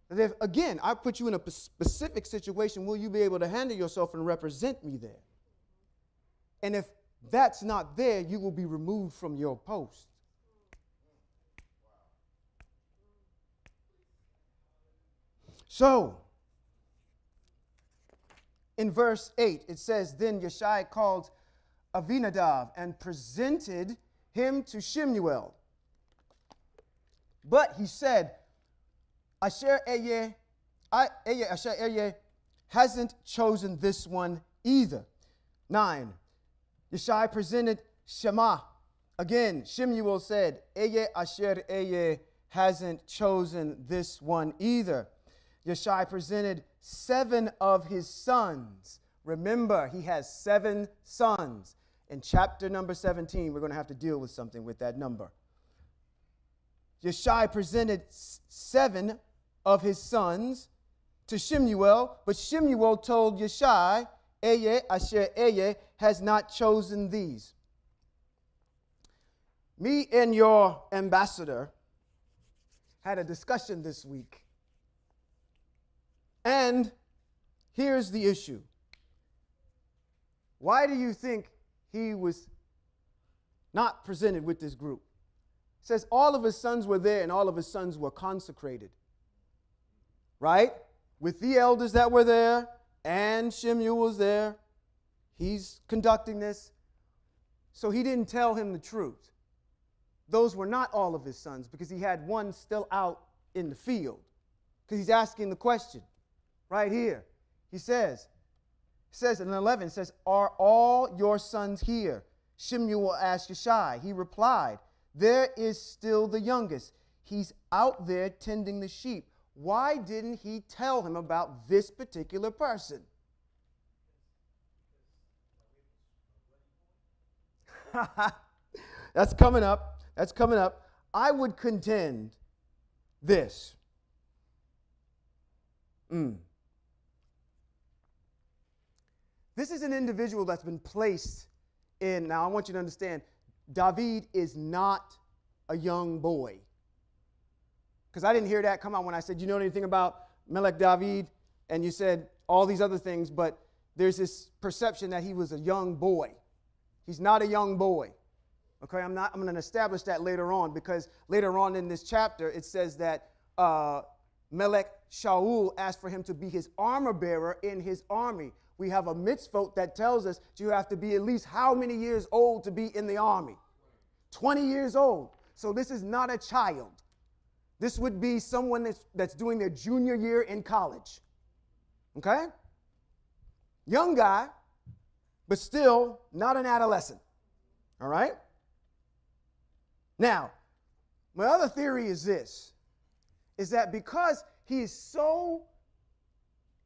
And if, again, I put you in a specific situation, will you be able to handle yourself and represent me there? And if that's not there, you will be removed from your post. So, in verse 8, it says, then Yeshai called Avinadav and presented him to Shemuel. But he said, Asher hasn't chosen this one either. 9. Yeshai presented Shema. Again, Shemuel said, Asher hasn't chosen this one either. Yeshai presented 7 of his sons. Remember, he has 7 sons. In chapter number 17, we're going to have to deal with something with that number. Yeshai presented 7 of his sons to Shemuel, but Shemuel told Yeshai, Eye Asher Eye has not chosen these. Me and your ambassador had a discussion this week. And here's the issue. Why do you think he was not presented with this group? It says all of his sons were there and all of his sons were consecrated. Right? With the elders that were there, and Shemuel was there. He's conducting this. So he didn't tell him the truth. Those were not all of his sons because he had one still out in the field. Because he's asking the question right here. He says in 11, it says, are all your sons here? Shemuel asked Yeshai. He replied, there is still the youngest. He's out there tending the sheep. Why didn't he tell him about this particular person? That's coming up. That's coming up. I would contend this. This is an individual that's been placed in. Now, I want you to understand, David is not a young boy. Because I didn't hear that come out when I said, you know anything about Melech David? And you said all these other things, but there's this perception that he was a young boy. He's not a young boy. Okay, I'm going to establish that later on, because later on in this chapter, it says that Melech Shaul asked for him to be his armor bearer in his army. We have a mitzvot that tells us you have to be at least how many years old to be in the army? 20 years old. So this is not a child. This would be someone that's doing their junior year in college. Okay? Young guy, but still not an adolescent. All right? Now, my other theory is this, is that because he is so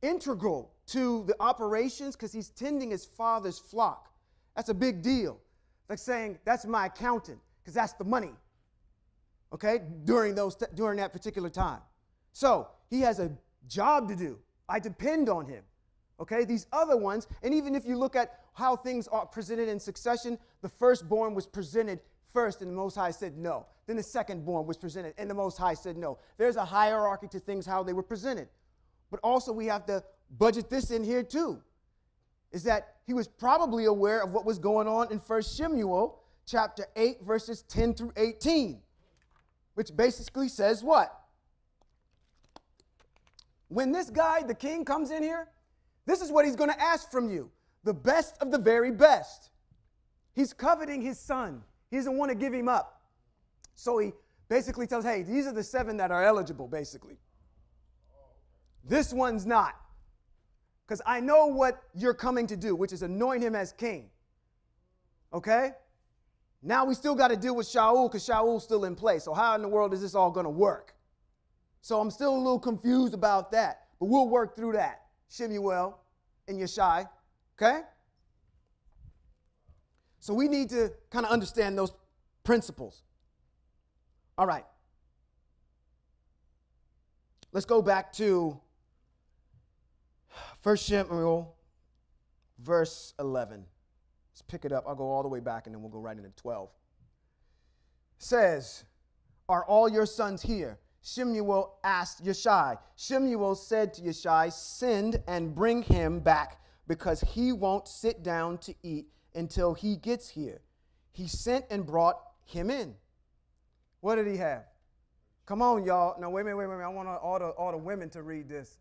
integral to the operations, because he's tending his father's flock, that's a big deal. Like saying, that's my accountant, because that's the money. Okay, during that particular time. So he has a job to do. I depend on him. Okay, these other ones, and even if you look at how things are presented in succession, the firstborn was presented first, and the Most High said no. Then the secondborn was presented, and the Most High said no. There's a hierarchy to things, how they were presented. But also we have to budget this in here too, is that he was probably aware of what was going on in 1 Shemuel chapter 8, verses 10 through 18. Which basically says what? When this guy, the king, comes in here, this is what he's going to ask from you. The best of the very best. He's coveting his son. He doesn't want to give him up. So he basically tells, hey, these are the 7 that are eligible, basically. This one's not. Because I know what you're coming to do, which is anoint him as king. Okay? Now we still got to deal with Shaul because Shaul's still in place. So how in the world is this all going to work? So I'm still a little confused about that. But we'll work through that. Shemuel and Yeshai. Okay? So we need to kind of understand those principles. All right. Let's go back to 1 Shemuel, verse 11. Let's pick it up. I'll go all the way back and then we'll go right into 12. It says, are all your sons here? Shemuel asked Yeshai. Shemuel said to Yeshai, send and bring him back because he won't sit down to eat until he gets here. He sent and brought him in. What did he have? Come on, y'all. No, wait a minute. I want all the women to read this.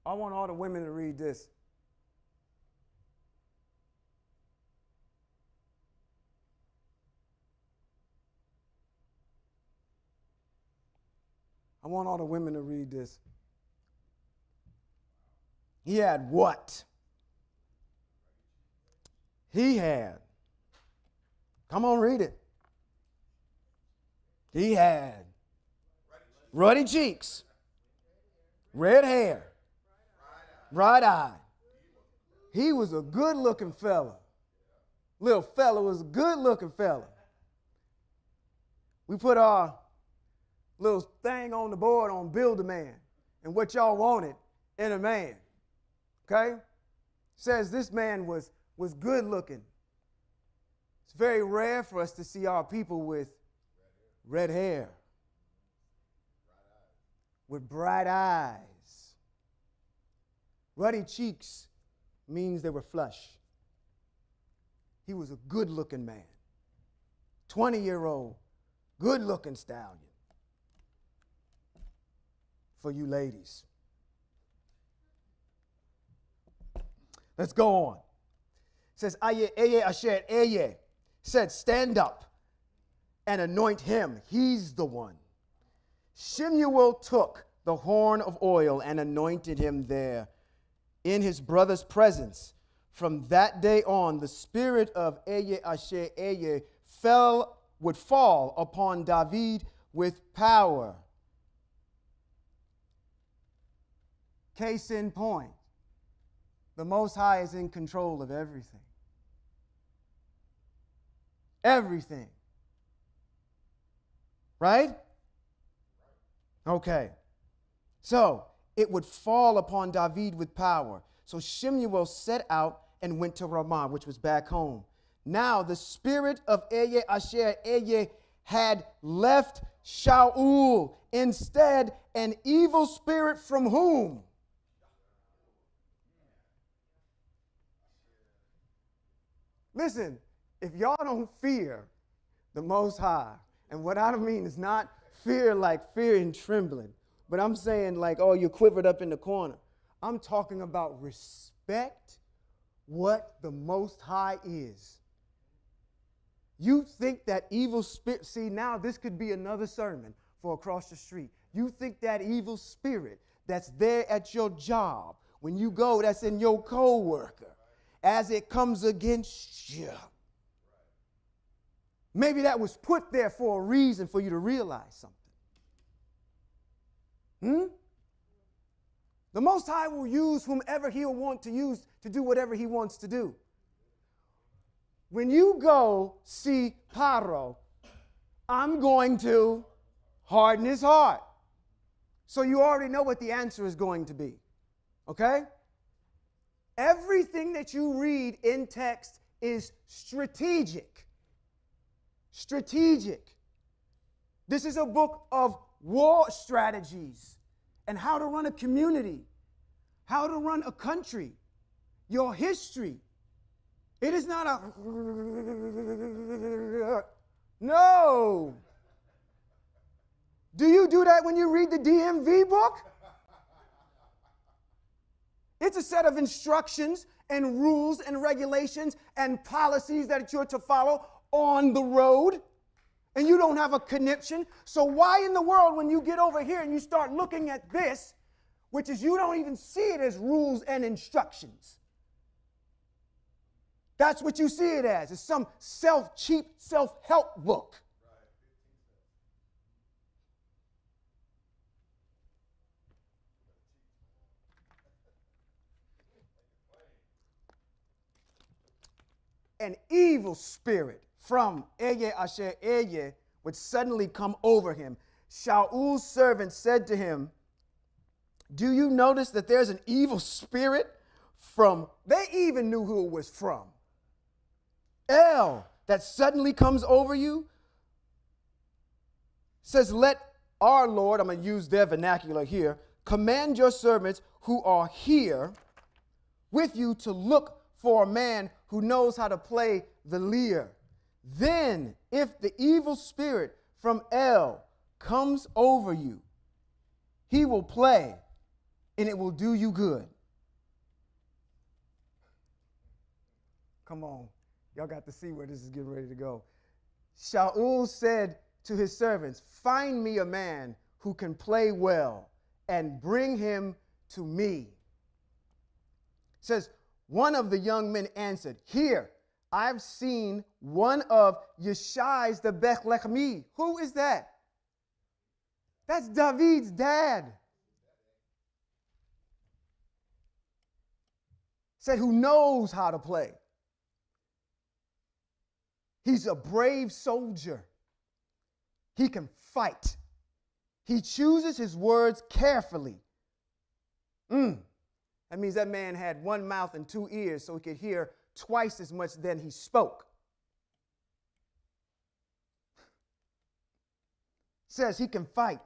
I want all the women to read this. I want all the women to read this. He had what? He had. Come on, read it. He had ruddy cheeks, red hair, bright eye. He was a good-looking fella. Little fella was a good-looking fella. We put our little thing on the board on Build a Man and what y'all wanted in a man. Okay? Says this man was good looking. It's very rare for us to see our people with red hair, with bright eyes. Ruddy cheeks means they were flush. He was a good looking man. 20-year-old, good looking stallion. For you ladies. Let's go on. It says, Aye, Eye, Asher, Eye, said, stand up and anoint him. He's the one. Shemuel took the horn of oil and anointed him there in his brother's presence. From that day on, the spirit of Eye, Asher, Eye would fall upon David with power. Case in point, the Most High is in control of everything. Everything. Right? Okay. So, it would fall upon David with power. So Shemuel set out and went to Ramah, which was back home. Now the spirit of Eye, Asher, Eye had left Shaul. Instead, an evil spirit from whom? Listen, if y'all don't fear the Most High, and what I mean is not fear like fear and trembling, but I'm saying like, oh, you quivered up in the corner. I'm talking about respect what the Most High is. You think that evil spirit, see now this could be another sermon for across the street. You think that evil spirit that's there at your job, when you go, that's in your co-worker, as it comes against you. Maybe that was put there for a reason for you to realize something. The Most High will use whomever He'll want to use to do whatever He wants to do. When you go see Paro, I'm going to harden his heart. So you already know what the answer is going to be. Okay? Everything that you read in text is strategic. Strategic. This is a book of war strategies and how to run a community, how to run a country, your history. It is not a no. Do you do that when you read the DMV book? It's a set of instructions and rules and regulations and policies that you're to follow on the road, and you don't have a conniption. So why in the world, when you get over here and you start looking at this, which is you don't even see it as rules and instructions? That's what you see it as. It's some cheap self-help book. An evil spirit from Eye, Asher, Eye would suddenly come over him. Shaul's servant said to him, do you notice that there's an evil spirit from, they even knew who it was from, El, that suddenly comes over you? Says, let our Lord, I'm going to use their vernacular here, command your servants who are here with you to look for a man who knows how to play the lyre. Then, if the evil spirit from El comes over you, he will play, and it will do you good. Come on. Y'all got to see where this is getting ready to go. Shaul said to his servants, find me a man who can play well and bring him to me. It says, one of the young men answered, here, I've seen one of Yeshai's the Bethlehemi. Who is that? That's David's dad. Said, who knows how to play. He's a brave soldier. He can fight. He chooses his words carefully. That means that man had one mouth and two ears so he could hear twice as much than he spoke. Says he can fight.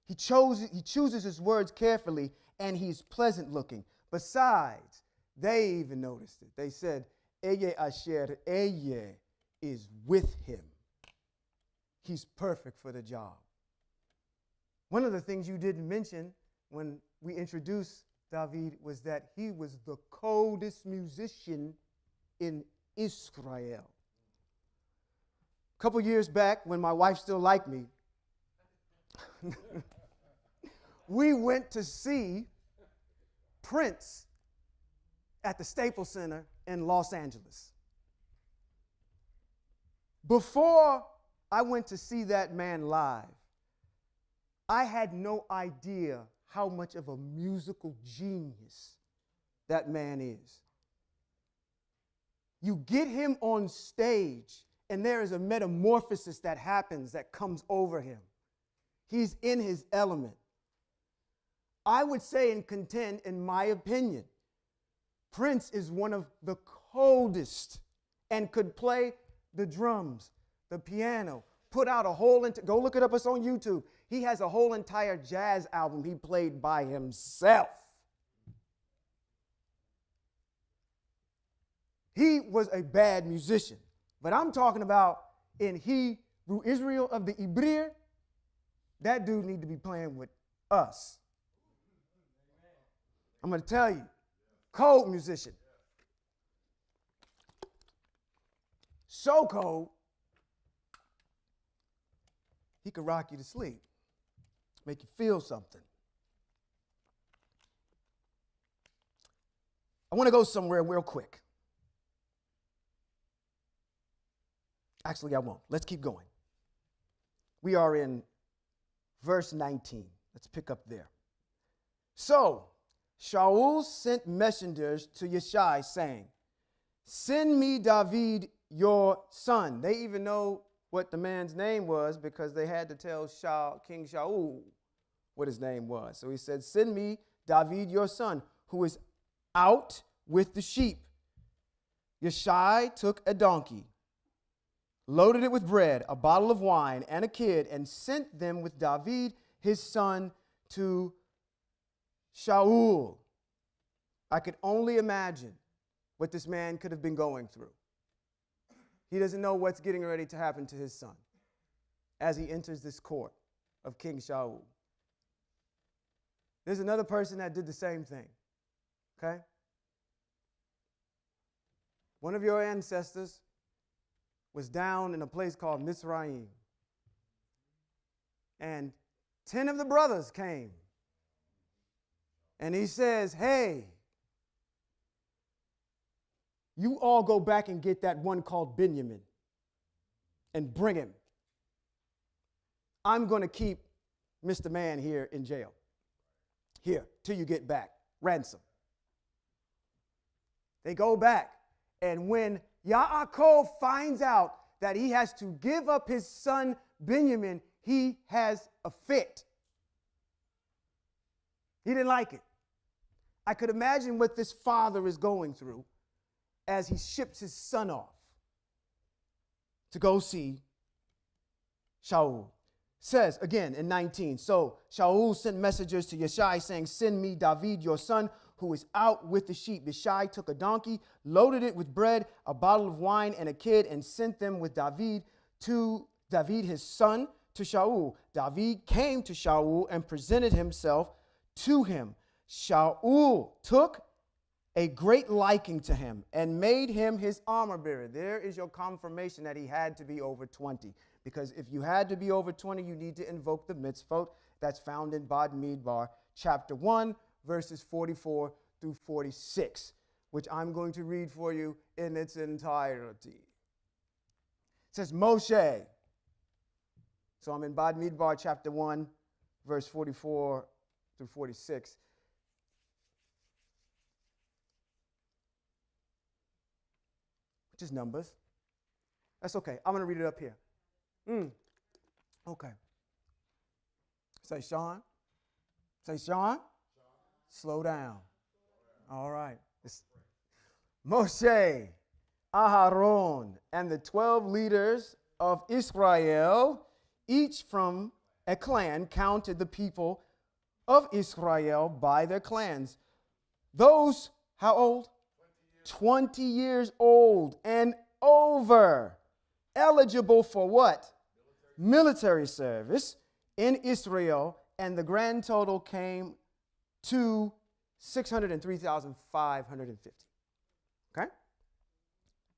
He chooses his words carefully, and he's pleasant looking. Besides, they even noticed it. They said, Eye Asher, Eye is with him. He's perfect for the job. One of the things you didn't mention when we introduced David was that he was the coldest musician in Israel. A couple years back, when my wife still liked me, we went to see Prince at the Staples Center in Los Angeles. Before I went to see that man live, I had no idea how much of a musical genius that man is. You get him on stage, and there is a metamorphosis that happens that comes over him. He's in his element. I would say and contend, in my opinion, Prince is one of the coldest and could play the drums, the piano, put out a whole, go look it up, it's on YouTube. He has a whole entire jazz album he played by himself. He was a bad musician, but I'm talking about in Hebrew Israel of the Ibrir, that dude need to be playing with us. I'm going to tell you, cold musician. So cold, he could rock you to sleep, make you feel something. I want to go somewhere real quick. Actually, I won't. Let's keep going. We are in verse 19. Let's pick up there. So, Shaul sent messengers to Yeshai, saying, send me David, your son. They even know what the man's name was because they had to tell King Shaul what his name was. So he said, send me David, your son, who is out with the sheep. Yeshai took a donkey, loaded it with bread, a bottle of wine, and a kid, and sent them with David, his son, to Shaul. I could only imagine what this man could have been going through. He doesn't know what's getting ready to happen to his son as he enters this court of King Shaul. There's another person that did the same thing, okay? One of your ancestors was down in a place called Mizraim, and 10 of the brothers came, and he says, hey, you all go back and get that one called Benjamin and bring him. I'm going to keep Mr. Man here in jail. Here, till you get back. Ransom. They go back. And when Yaakov finds out that he has to give up his son Benjamin, he has a fit. He didn't like it. I could imagine what this father is going through as he ships his son off to go see Shaul. Says again in 19, so Shaul sent messengers to Yeshai saying, send me David, your son, who is out with the sheep. Yeshai took a donkey, loaded it with bread, a bottle of wine, and a kid, and sent them with David, his son, to Shaul. David came to Shaul and presented himself to him. Shaul took a great liking to him and made him his armor bearer. There is your confirmation that he had to be over 20. Because if you had to be over 20, you need to invoke the mitzvot that's found in Bad Midbar, chapter 1, verses 44 through 46, which I'm going to read for you in its entirety. It says, Moshe. So I'm in Bad Midbar, chapter 1, verse 44 through 46. Which is Numbers. That's okay. I'm going to read it up here. Okay. Say Sean. Say Sean. Slow down. All right. Moshe, Aharon, and the 12 leaders of Israel, each from a clan, counted the people of Israel by their clans. Those, how old? 20 years old and over, eligible for what? Military service in Israel, and the grand total came to 603,550. Okay?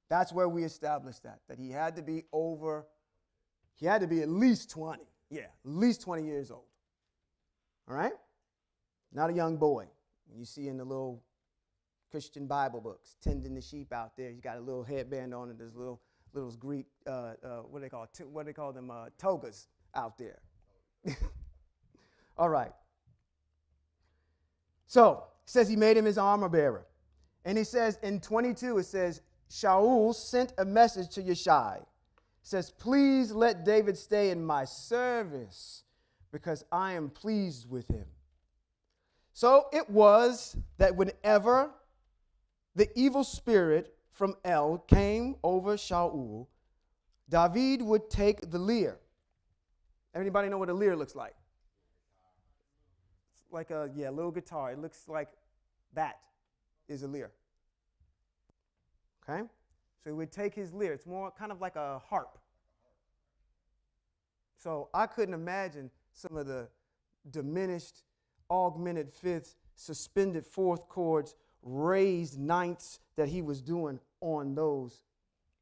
That's where we established that he had to be over, he had to be at least 20. Yeah, at least 20 years old. All right? Not a young boy. You see in the little Christian Bible books, tending the sheep out there. He's got a little headband on and there's little Greek, what do they call them? Togas out there. All right. So, it says he made him his armor bearer. And he says in 22, it says, Shaul sent a message to Yeshai. It says, please let David stay in my service because I am pleased with him. So it was that whenever the evil spirit from El came over Shaul, David would take the lyre. Anybody know what a lyre looks like? It's like a little guitar. It looks like that is a lyre. Okay? So he would take his lyre. It's more kind of like a harp. So I couldn't imagine some of the diminished, augmented fifths, suspended fourth chords, raised ninths that he was doing on those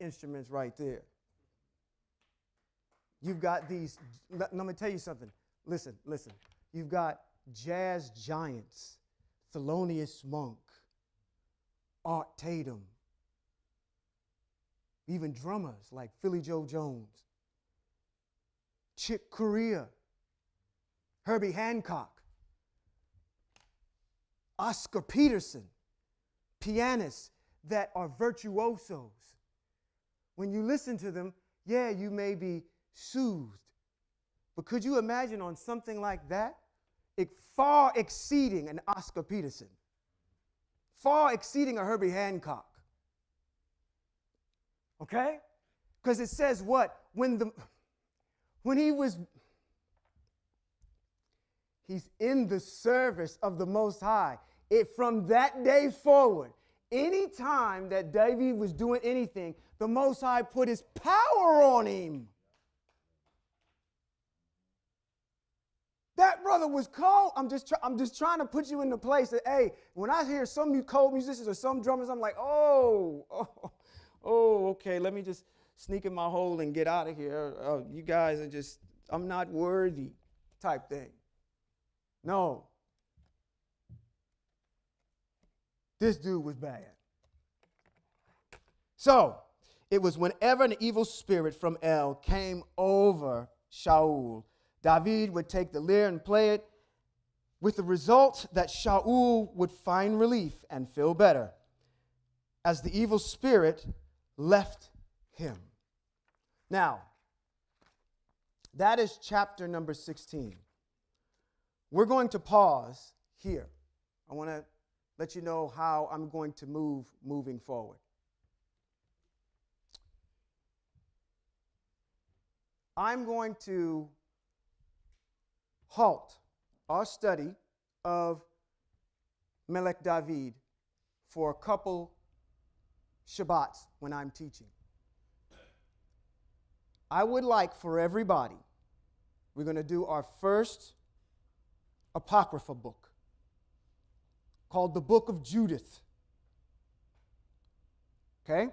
instruments right there. You've got these, let me tell you something. Listen. You've got jazz giants, Thelonious Monk, Art Tatum, even drummers like Philly Joe Jones, Chick Corea, Herbie Hancock, Oscar Peterson, pianists that are virtuosos. When you listen to them, you may be soothed. But could you imagine on something like that, far exceeding an Oscar Peterson, far exceeding a Herbie Hancock? Okay? Because it says what? He's in the service of the Most High. From that day forward, any time that David was doing anything, the Most High put his power on him. That brother was cold. I'm just trying to put you in the place that, hey, when I hear some cold musicians or some drummers, I'm like, okay, let me just sneak in my hole and get out of here. You guys are just, I'm not worthy type thing. No. This dude was bad. So, it was whenever an evil spirit from El came over Shaul, David would take the lyre and play it, with the result that Shaul would find relief and feel better as the evil spirit left him. Now, that is chapter number 16. We're going to pause here. I want to let you know how I'm going to moving forward. I'm going to halt our study of Melech David for a couple Shabbats when I'm teaching. I would like for everybody, we're going to do our first Apocrypha book called the Book of Judith. Okay?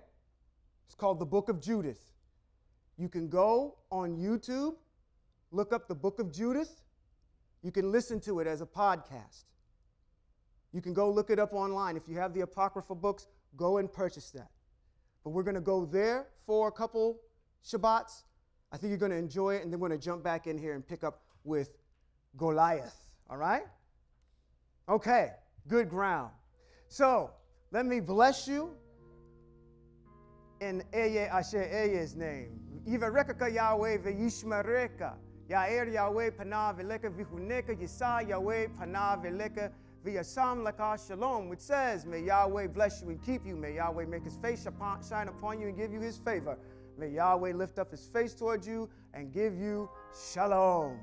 It's called the Book of Judith. You can go on YouTube, look up the Book of Judith. You can listen to it as a podcast. You can go look it up online. If you have the Apocrypha books, go and purchase that. But we're going to go there for a couple Shabbats. I think you're going to enjoy it, and then we're going to jump back in here and pick up with Goliath. All right? Okay, good ground. So, let me bless you in Eye Asher Eye's name. Yivarekaka Yahweh ve'yishmareka. Yair Yahweh panav eleka vihuneka Yisai Yahweh panav eleka v'yasam laka shalom, which says, may Yahweh bless you and keep you. May Yahweh make his face shine upon you and give you his favor. May Yahweh lift up his face towards you and give you shalom.